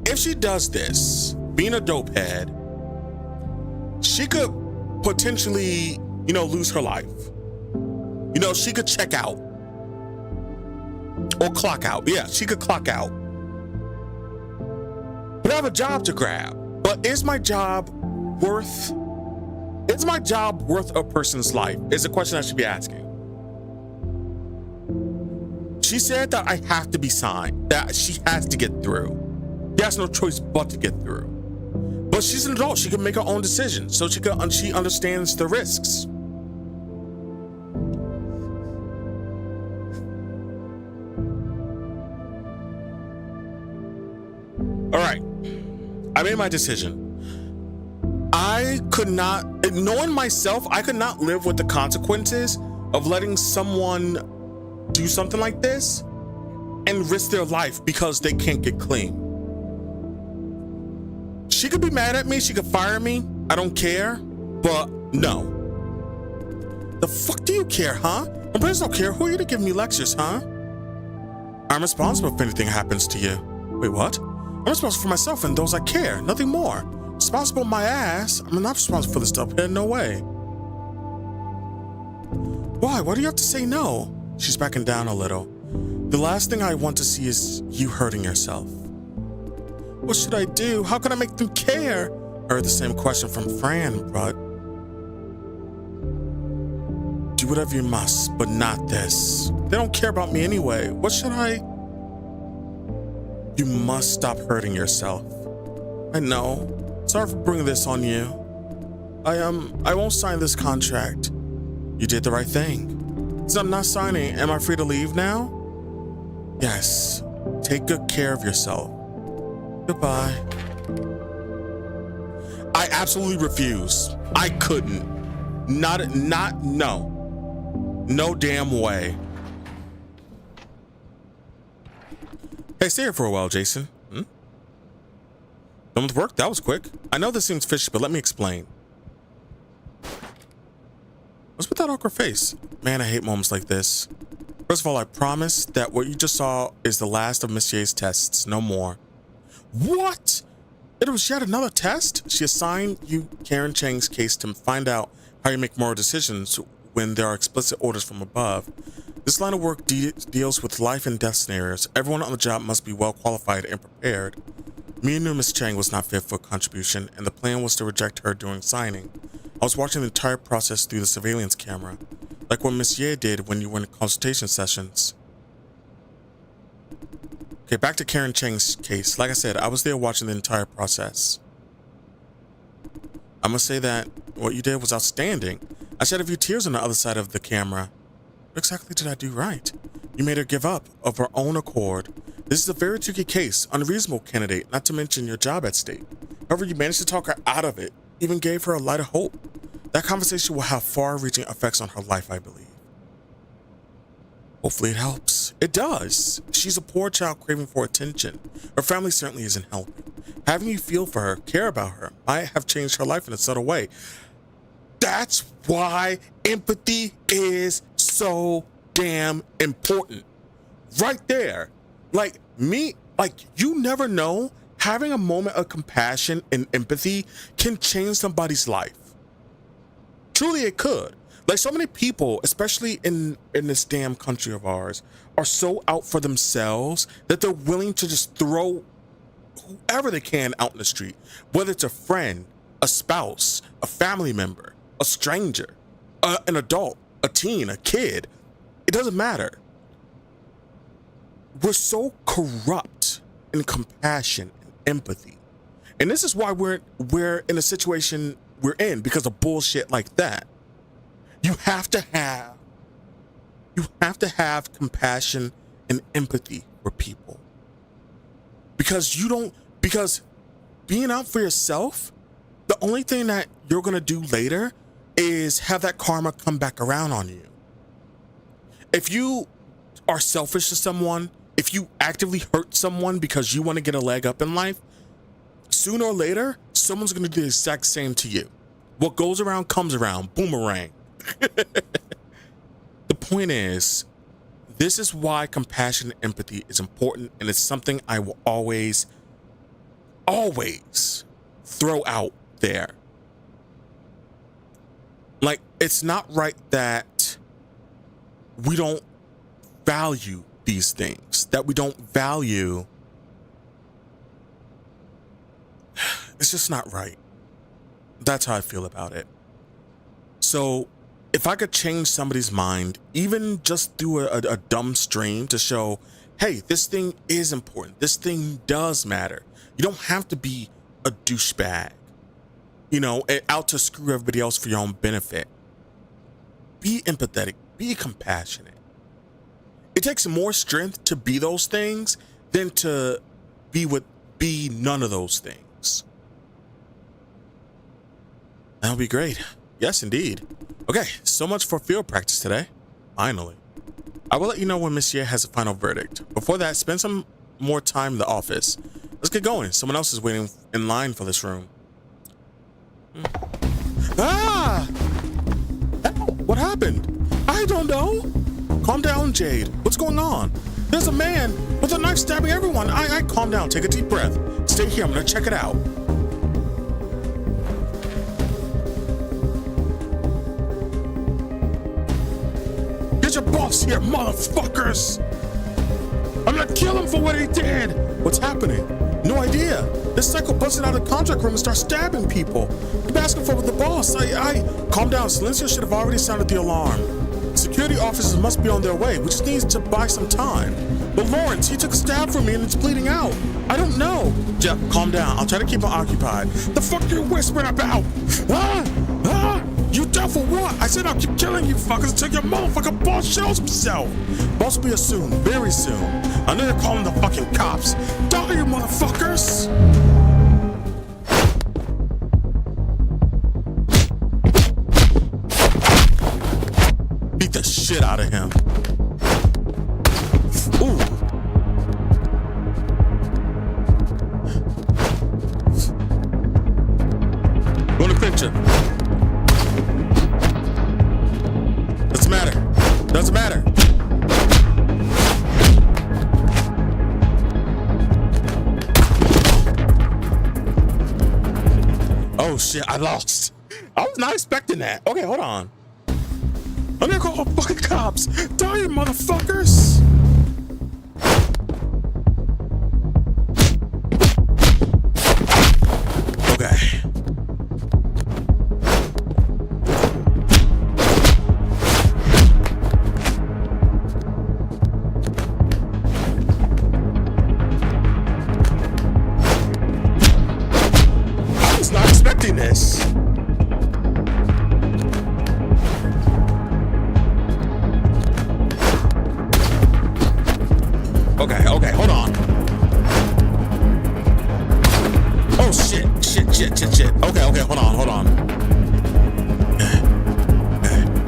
if she does this, being a dope head, she could potentially, lose her life. She could check out. Or clock out. Yeah, she could clock out. But I have a job to grab. But is my job worth a person's life? Is a question I should be asking. She said that I have to be signed, that she has to get through. She has no choice but to get through. But she's an adult. She can make her own decisions. So she understands the risks. All right. I made my decision. I could not, knowing myself, I could not live with the consequences of letting someone do something like this and risk their life because they can't get clean. She could be mad at me. She could fire me. I don't care. But no. The fuck do you care, huh? My parents don't care. Who are you to give me lectures, huh? I'm responsible if anything happens to you. Wait, what? I'm responsible for myself and those I care. Nothing more. Responsible my ass. I'm not responsible for this stuff here. No way. Why? Why do you have to say no? She's backing down a little. The last thing I want to see is you hurting yourself. What should I do? How can I make them care? I heard the same question from Fran, but... Do whatever you must, but not this. They don't care about me anyway. What should I... You must stop hurting yourself. I know. Sorry for bringing this on you. I won't sign this contract. You did the right thing. So I'm not signing. Am I free to leave now? Yes. Take good care of yourself. Goodbye. I absolutely refuse. I couldn't. No. No damn way. Hey, stay here for a while, Jason. Done with work? That was quick. I know this seems fishy, but let me explain. What's with that awkward face? Man, I hate moments like this. First of all, I promise that what you just saw is the last of Miss J's tests. No more. What? It was yet another test? She assigned you Karen Chang's case to find out how you make moral decisions when there are explicit orders from above. This line of work deals with life and death scenarios. Everyone on the job must be well qualified and prepared. Me knew Miss Chang was not fit for contribution, and the plan was to reject her during signing. I was watching the entire process through the surveillance camera, like what Miss Ye did when you were in consultation sessions. Okay, back to Karen Chang's case. Like I said, I was there watching the entire process. I'm gonna say that what you did was outstanding. I shed a few tears on the other side of the camera. What exactly did I do right? You made her give up of her own accord. This is a very tricky case, unreasonable candidate, not to mention your job at stake. However, you managed to talk her out of it, even gave her a light of hope. That conversation will have far-reaching effects on her life, I believe. Hopefully it helps. It does. She's a poor child craving for attention. Her family certainly isn't helping. Having you feel for her, care about her, might have changed her life in a subtle way. That's why empathy is so damn important. Right there. Like you never know. Having a moment of compassion and empathy can change somebody's life. Truly it could. Like so many people, especially in this damn country of ours, are so out for themselves that they're willing to just throw whoever they can out in the street, whether it's a friend, a spouse, a family member, a stranger, an adult, a teen, a kid. It doesn't matter. We're so corrupt in compassion and empathy. And this is why we're in a situation we're in, because of bullshit like that. You have to have compassion and empathy for people. Because being out for yourself, the only thing that you're going to do later is have that karma come back around on you. If you are selfish to someone, if you actively hurt someone because you want to get a leg up in life, sooner or later, someone's going to do the exact same to you. What goes around comes around, boomerang. The point is, this is why compassion and empathy is important, and it's something I will always throw out there. Like, it's not right that we don't value these things, that we don't value. It's just not right. That's how I feel about it. So if I could change somebody's mind, even just through a dumb stream to show, hey, this thing is important. This thing does matter. You don't have to be a douchebag, out to screw everybody else for your own benefit. Be empathetic, be compassionate. It takes more strength to be those things than to be none of those things. That would be great. Yes, indeed. Okay, so much for field practice today. Finally. I will let you know when Monsieur has a final verdict. Before that, spend some more time in the office. Let's get going. Someone else is waiting in line for this room. Ah! What happened? I don't know. Calm down, Jade. What's going on? There's a man with a knife stabbing everyone. Calm down. Take a deep breath. Stay here. I'm gonna check it out. Get your boss here, motherfuckers! I'm gonna kill him for what he did! What's happening? No idea. This psycho busted out of the contract room and started stabbing people. I'm asking for the boss. Calm down. Silencio should have already sounded the alarm. Security officers must be on their way. We just need to buy some time. But Lawrence, he took a stab from me and it's bleeding out. I don't know. Jeff, calm down. I'll try to keep him occupied. The fuck are you whispering about? You done for what? I said I'll keep killing you fuckers until your motherfucking boss shows himself. Boss will be here soon, very soon. I know you're calling the fucking cops. Die, you motherfuckers! Beat the shit out of him. Ooh. Go in the picture. Doesn't matter. Doesn't matter. Oh shit, I lost. I was not expecting that. Okay, hold on. I'm gonna call the fucking cops. Die, you motherfuckers. Okay. Okay, hold on. Oh shit. Okay, hold on.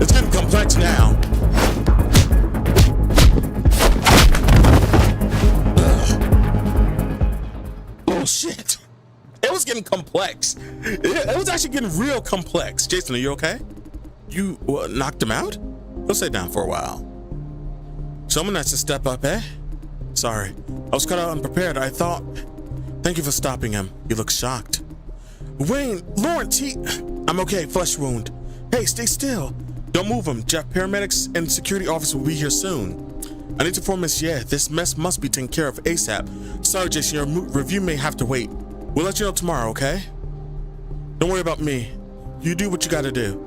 It's getting complex now. Oh shit. It was getting complex. It was actually getting real complex. Jason, are you okay? You knocked him out? He'll stay down for a while. Someone has to step up, eh? Sorry, I was caught out unprepared. I thought... Thank you for stopping him. You look shocked. Wayne, Lawrence, I'm okay, flesh wound. Hey, stay still. Don't move him. Jeff, paramedics and security officer will be here soon. I need to inform Miss Ye. This mess must be taken care of ASAP. Sorry, Jason, your review may have to wait. We'll let you know tomorrow, okay? Don't worry about me. You do what you gotta do.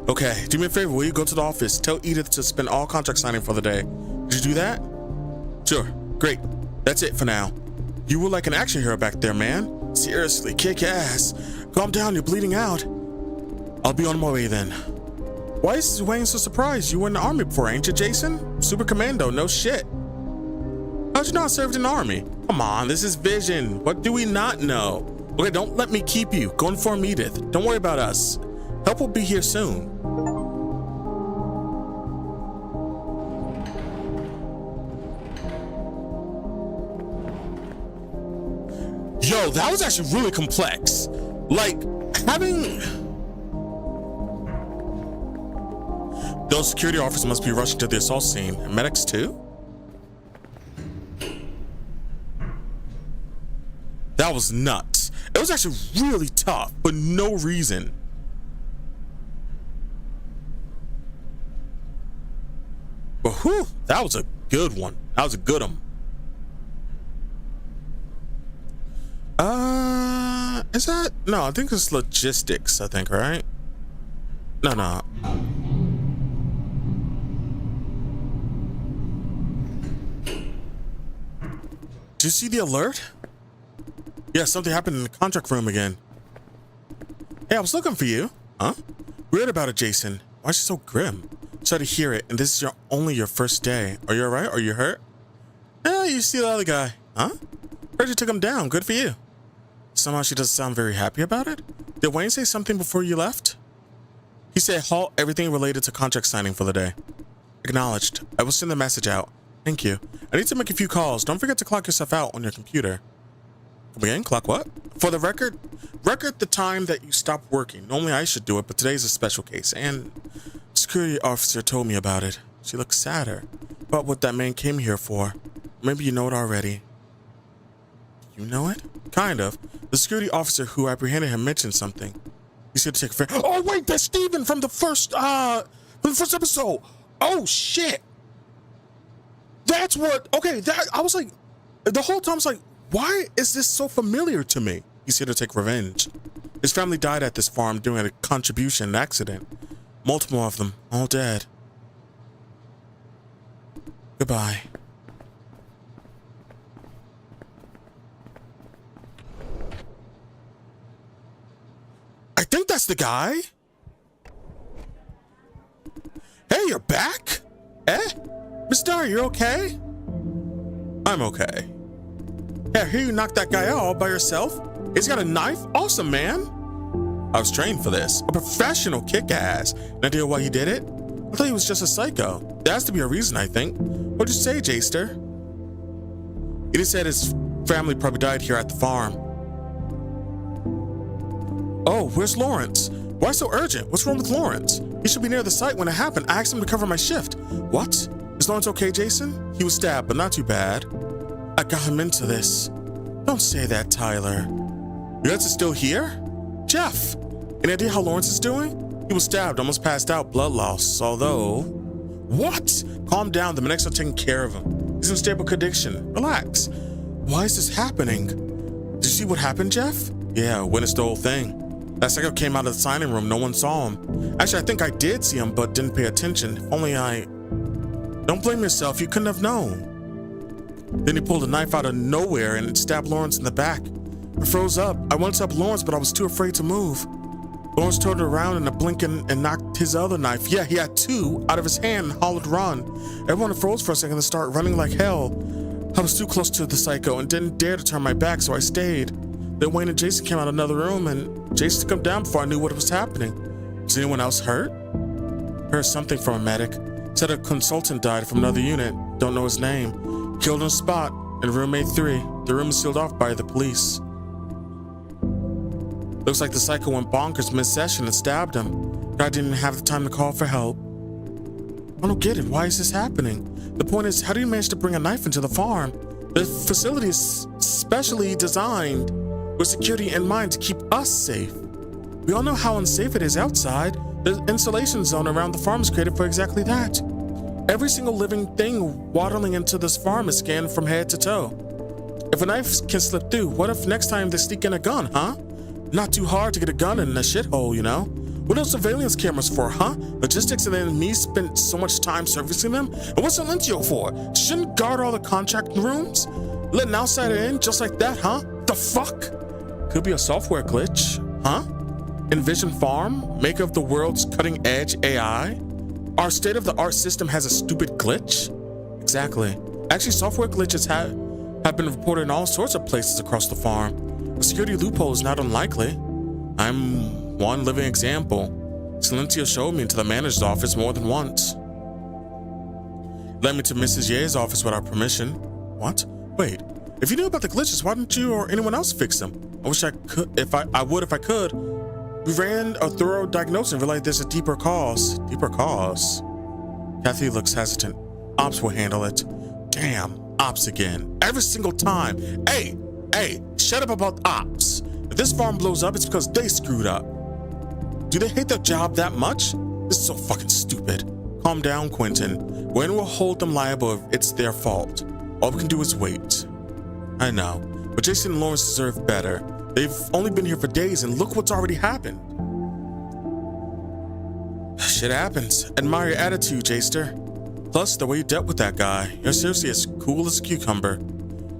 Okay, do me a favor, will you go to the office? Tell Edith to suspend all contract signing for the day. Did you do that? Sure, great. That's it for now. You were like an action hero back there, man. Seriously, kick ass. Calm down, you're bleeding out. I'll be on my way then. Why is Wayne so surprised? You were in the army before, ain't you, Jason? Super commando, no shit. How'd you not serve in the army? Come on, this is Vision. What do we not know? Okay, don't let me keep you. Go inform Edith. Don't worry about us. Help will be here soon. Yo, that was actually really complex. Like, having... Those security officers must be rushing to the assault scene. And medics too? That was nuts. It was actually really tough for no reason. But whew, that was a good one. That was a good one. Is that? No, I think it's logistics, I think, right? No. Did you see the alert? Yeah, something happened in the contract room again. Hey, I was looking for you. Huh? Weird about it, Jason. Why is she so grim? Sorry to hear it, and this is only your first day. Are you alright? Are you hurt? Yeah, you see the other guy. Huh? Heard you took him down. Good for you. Somehow she doesn't sound very happy about it. Did Wayne say something before you left? He said halt everything related to contract signing for the day. Acknowledged. I will send the message out. Thank you. I need to make a few calls. Don't forget to clock yourself out on your computer. Come again? Clock what? For the record the time that you stopped working. Normally I should do it, but today's a special case, and security officer told me about it. She looks sadder about what that man came here for. Maybe you know it already. You know it? Kind of. The security officer who apprehended him mentioned something. He's here to take a fair. Oh wait, that's Steven from the first episode. Oh shit. That's what. Okay, that I was like, the whole time I was like, why is this so familiar to me? He's here to take revenge. His family died at this farm during a contribution accident. Multiple of them, all dead. Goodbye. I think that's the guy. Hey, you're back? Eh? Mister, you're okay? I'm okay. Yeah, I hear you knocked that guy out all by yourself. He's got a knife? Awesome, man. I was trained for this. A professional kick-ass. Any idea why he did it? I thought he was just a psycho. There has to be a reason, I think. What'd you say, Jaster? He just said his family probably died here at the farm. Oh, where's Lawrence? Why so urgent? What's wrong with Lawrence? He should be near the site when it happened. I asked him to cover my shift. What? Is Lawrence okay, Jason? He was stabbed, but not too bad. I got him into this. Don't say that, Tyler. Your guys are still here? Jeff! Any idea how Lawrence is doing? He was stabbed, almost passed out, blood loss, although... What? Calm down, the medics are taking care of him. He's in stable condition. Relax. Why is this happening? Did you see what happened, Jeff? Yeah, witnessed the whole thing. That psycho came out of the signing room, no one saw him. Actually, I think I did see him, but didn't pay attention. If only I... Don't blame yourself, you couldn't have known. Then he pulled a knife out of nowhere and stabbed Lawrence in the back. I froze up. I wanted to help Lawrence, but I was too afraid to move. Lawrence turned around in a blink and knocked his other knife. Yeah, he had two out of his hand and hollered run. Everyone froze for a second and started running like hell. I was too close to the psycho and didn't dare to turn my back, so I stayed. Then Wayne and Jason came out of another room, and Jason took him down before I knew what was happening. Was anyone else hurt? Heard something from a medic. Said a consultant died from another unit. Don't know his name. Killed on the spot in roommate 3. The room is sealed off by the police. Looks like the psycho went bonkers mid-session and stabbed him. I didn't have the time to call for help. I don't get it. Why is this happening? The point is, how do you manage to bring a knife into the farm? The facility is specially designed with security in mind to keep us safe. We all know how unsafe it is outside. The insulation zone around the farm is created for exactly that. Every single living thing waddling into this farm is scanned from head to toe. If a knife can slip through, what if next time they sneak in a gun, huh? Not too hard to get a gun in a shithole, you know? What are those surveillance cameras for, huh? Logistics, and then me spent so much time servicing them? And what's Silentio for? Shouldn't guard all the contract rooms? Let an outsider in just like that, huh? The fuck? Could be a software glitch, huh? Envision Farm, maker of the world's cutting-edge AI? Our state-of-the-art system has a stupid glitch? Exactly. Actually, software glitches have been reported in all sorts of places across the farm. A security loophole is not unlikely. I'm one living example. Silencio showed me into the manager's office more than once. Led me to Mrs. Ye's office without permission. What? Wait. If you knew about the glitches, why didn't you or anyone else fix them? I wish I could. I would if I could. We ran a thorough diagnosis and realized there's a deeper cause. Deeper cause? Kathy looks hesitant. Ops will handle it. Damn, Ops again. Every single time. Hey, shut up about Ops. If this farm blows up, it's because they screwed up. Do they hate their job that much? This is so fucking stupid. Calm down, Quentin. Wayne will hold them liable if it's their fault. All we can do is wait. I know, but Jason and Lawrence deserve better. They've only been here for days, and look what's already happened. Shit happens. Admire your attitude, Jaster. Plus, the way you dealt with that guy. You're seriously as cool as a cucumber.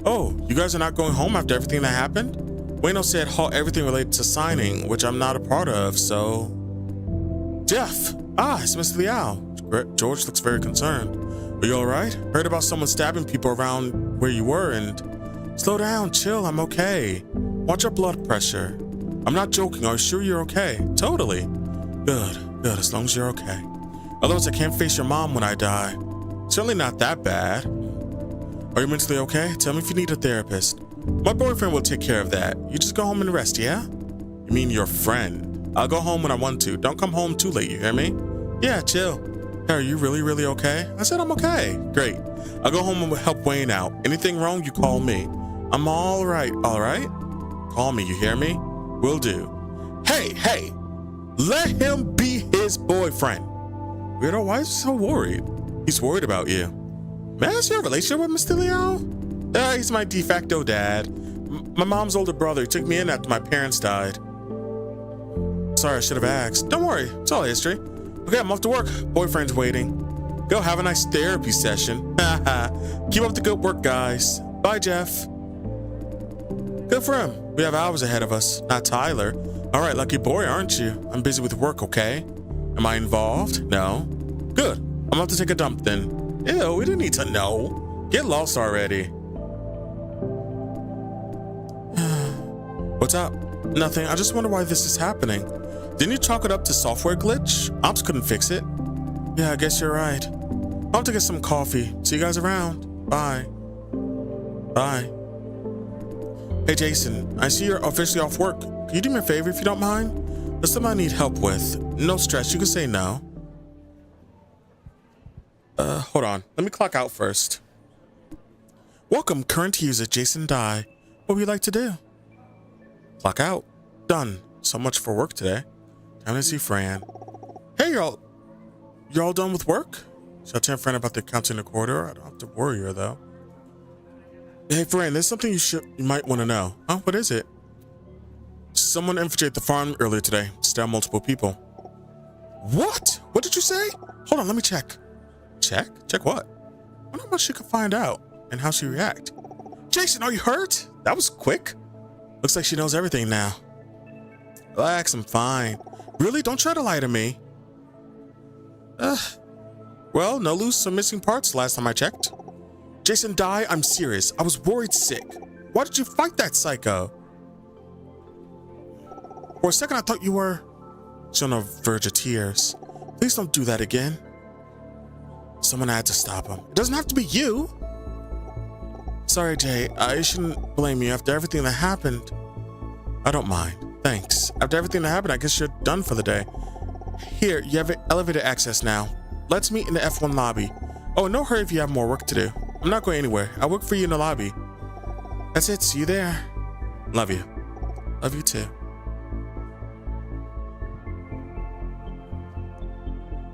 Oh, you guys are not going home after everything that happened? Wayno said halt everything related to signing, which I'm not a part of, so... Jeff! Ah, it's Mr. Liao. George looks very concerned. Are you alright? Heard about someone stabbing people around where you were and... Slow down, chill, I'm okay. Watch your blood pressure. I'm not joking, are you sure you're okay? Totally. Good, as long as you're okay. Otherwise, I can't face your mom when I die. Certainly not that bad. Are you mentally okay? Tell me if you need a therapist. My boyfriend will take care of that. You just go home and rest, yeah? You mean your friend? I'll go home when I want to. Don't come home too late, you hear me? Yeah, chill. Hey, are you really okay? I said I'm okay. Great. I'll go home and help Wayne out. Anything wrong, you call me. I'm all right? Call me, you hear me? Will do. Hey! Let him be his boyfriend. Weirdo, why is he so worried? He's worried about you. Man, is your relationship with Mr. Liao? He's my de facto dad. My mom's older brother. He took me in after my parents died. Sorry, I should have asked. Don't worry, it's all history. Okay, I'm off to work. Boyfriend's waiting. Go have a nice therapy session. Keep up the good work, guys. Bye, Jeff. Good for him. We have hours ahead of us, not Tyler. All right, lucky boy, aren't you? I'm busy with work, okay? Am I involved? No. Good. I'm about to take a dump then. Ew, we didn't need to know. Get lost already. What's up? Nothing. I just wonder why this is happening. Didn't you chalk it up to software glitch? Ops couldn't fix it. Yeah, I guess you're right. I'll have to get some coffee. See you guys around. Bye. Bye. Hey, Jason, I see you're officially off work. Can you do me a favor if you don't mind? There's something I need help with. No stress, you can say no. Hold on. Let me clock out first. Welcome, current user Jason Dye. What would you like to do? Clock out. Done. So much for work today. Time to see Fran. Hey, you're all done with work? Should I tell Fran about the accounts in the corridor? I don't have to worry her, though. Hey, Fran, there's something you might want to know. Huh? What is it? Someone infiltrated the farm earlier today. Stabbed multiple people. What? What did you say? Hold on, let me check. Check? Check what? I wonder what she could find out and how she react. Jason, are you hurt? That was quick. Looks like she knows everything now. Relax, I'm fine. Really? Don't try to lie to me. Well, no loose or missing parts last time I checked. Jason die? I'm serious. I was worried sick. Why did you fight that psycho? For a second, I thought you were... She's on the verge of tears. Please don't do that again. Someone had to stop him. It doesn't have to be you. Sorry, Jay. I shouldn't blame you after everything that happened. I don't mind. Thanks. After everything that happened, I guess you're done for the day. Here, you have elevator access now. Let's meet in the F1 lobby. Oh, no hurry if you have more work to do. I'm not going anywhere. I'll work for you in the lobby. That's it. See you there. Love you. Love you too.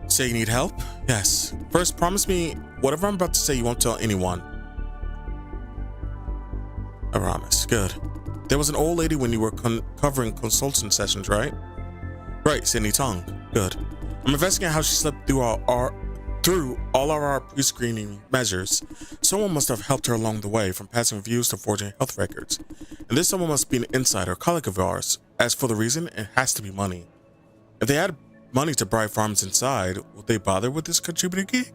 Say you need help? Yes. First, promise me whatever I'm about to say you won't tell anyone. I promise. Good. There was an old lady when you were covering consultant sessions, right? Right, Sydney Tong. Good. I'm investigating how she slipped through all of our pre-screening measures. Someone must have helped her along the way, from passing reviews to forging health records. And this someone must be an insider, a colleague of ours. As for the reason, it has to be money. If they had money to bribe farms inside, would they bother with this contributor gig?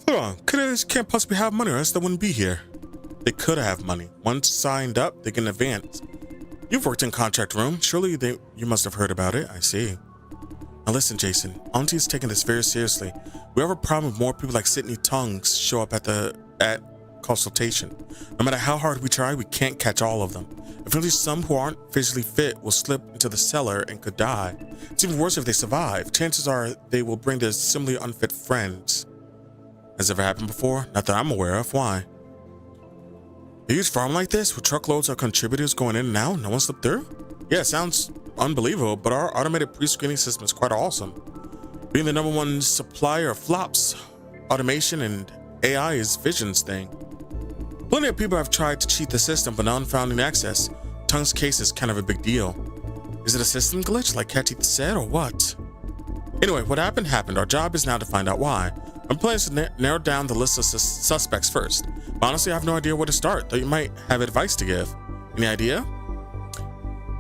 Hold on, Canadians can't possibly have money or else they wouldn't be here. They could have money. Once signed up, they can advance. You've worked in contract room. Surely you must have heard about it. I see. Now listen, Jason. Auntie is taking this very seriously. We have a problem with more people like Sydney Tongues show up at consultation. No matter how hard we try, we can't catch all of them. If only some who aren't physically fit will slip into the cellar and could die. It's even worse if they survive. Chances are they will bring their similarly unfit friends. Has ever happened before? Not that I'm aware of. Why? A huge farm like this with truckloads of contributors going in and out, no one slipped through? Yeah, it sounds unbelievable, but our automated pre-screening system is quite awesome. Being the #1 supplier of flops, automation, and AI is Vision's thing. Plenty of people have tried to cheat the system, but none found access. Tung's case is kind of a big deal. Is it a system glitch like Cat Teeth said, or what? Anyway, what happened happened. Our job is now to find out why. I'm planning to narrow down the list of suspects first. But honestly, I have no idea where to start, though you might have advice to give. Any idea?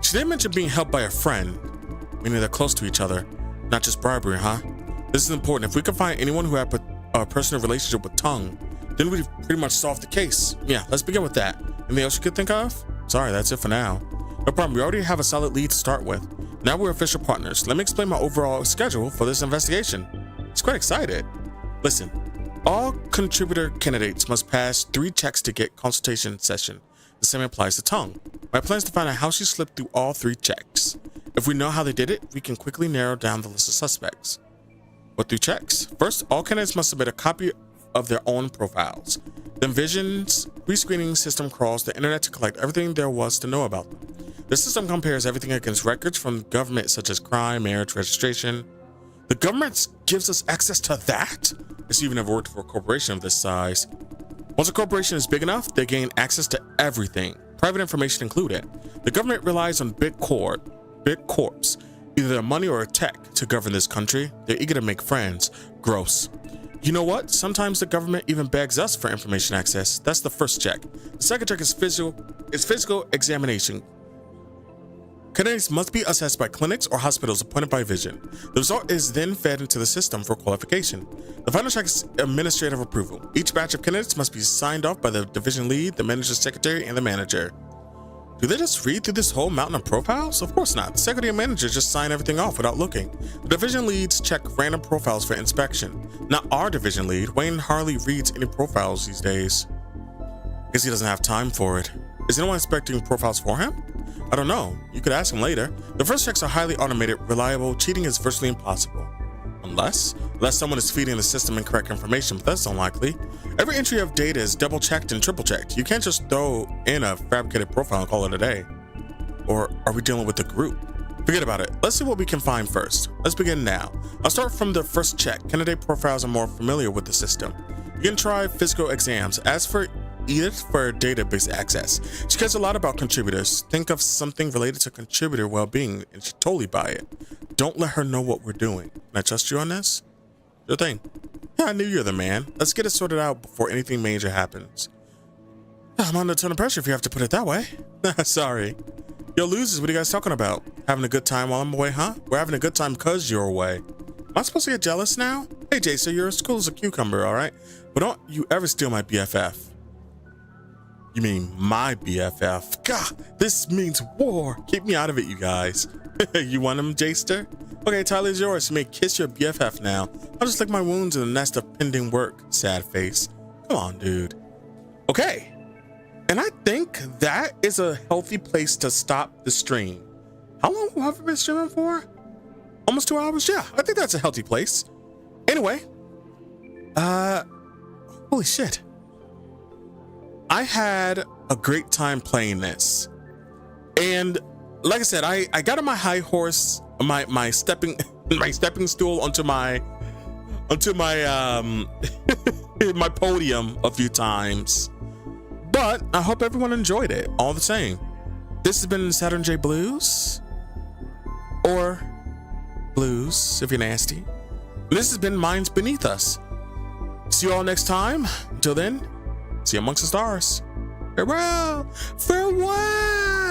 She did mention being helped by a friend, meaning they're close to each other, not just bribery, huh? This is important. If we can find anyone who had a personal relationship with Tung, then we've pretty much solved the case. Yeah, let's begin with that. Anything else you could think of? Sorry, that's it for now. No problem, we already have a solid lead to start with. Now we're official partners. Let me explain my overall schedule for this investigation. He's quite excited. Listen, all contributor candidates must pass 3 checks to get consultation session. The same applies to Tung. My plan is to find out how she slipped through all 3 checks. If we know how they did it, we can quickly narrow down the list of suspects. What 3 checks? First, all candidates must submit a copy of their own profiles. Then Vision's pre-screening system crawls the internet to collect everything there was to know about them. The system compares everything against records from the government such as crime, marriage, registration. The government gives us access to that? I see you've never worked for a corporation of this size. Once a corporation is big enough, they gain access to everything, private information included. The government relies on big corps, either their money or tech to govern this country. They're eager to make friends. Gross. You know what? Sometimes the government even begs us for information access. That's the first check. The second check is physical examination. Candidates must be assessed by clinics or hospitals appointed by Vision. The result is then fed into the system for qualification. The final check is administrative approval. Each batch of candidates must be signed off by the division lead, the manager's secretary, and the manager. Do they just read through this whole mountain of profiles? Of course not. The secretary and manager just sign everything off without looking. The division leads check random profiles for inspection. Not our division lead. Wayne hardly reads any profiles these days. Guess he doesn't have time for it. Is anyone inspecting profiles for him? I don't know. You could ask him later. The first checks are highly automated, reliable. Cheating is virtually impossible. Unless someone is feeding the system incorrect information, but that's unlikely. Every entry of data is double-checked and triple-checked. You can't just throw in a fabricated profile and call it a day. Or are we dealing with a group? Forget about it. Let's see what we can find first. Let's begin now. I'll start from the first check. Candidate profiles are more familiar with the system. You can try physical exams. As for Edith for database access, she cares a lot about contributors. Think of something related to contributor well-being and she'd totally buy it. Don't let her know what we're doing. Can I trust you on this? Sure thing. Yeah, I knew you're the man. Let's get it sorted out before anything major happens. I'm under a ton of pressure if you have to put it that way. Sorry. Yo, losers, what are you guys talking about? Having a good time while I'm away, huh? We're having a good time because you're away. Am I supposed to get jealous now? Hey Jay, so you're as cool as a cucumber, all right? But don't you ever steal my BFF. You mean my BFF. God, this means war. Keep me out of it, you guys. You want him, Jayster? Okay, Tyler's yours. You may kiss your BFF now. I'll just lick my wounds in the nest of pending work, sad face. Come on, dude. Okay. And I think that is a healthy place to stop the stream. How long have we been streaming for? Almost 2 hours? Yeah, I think that's a healthy place. Anyway, holy shit. I had a great time playing this. And like I said, I got on my high horse, my stepping stool onto my my podium a few times. But I hope everyone enjoyed it all the same. This has been Saturn J Blues, or Blues if you're nasty. This has been Minds Beneath Us. See you all next time. Until then, see you amongst the stars. Farewell. Farewell.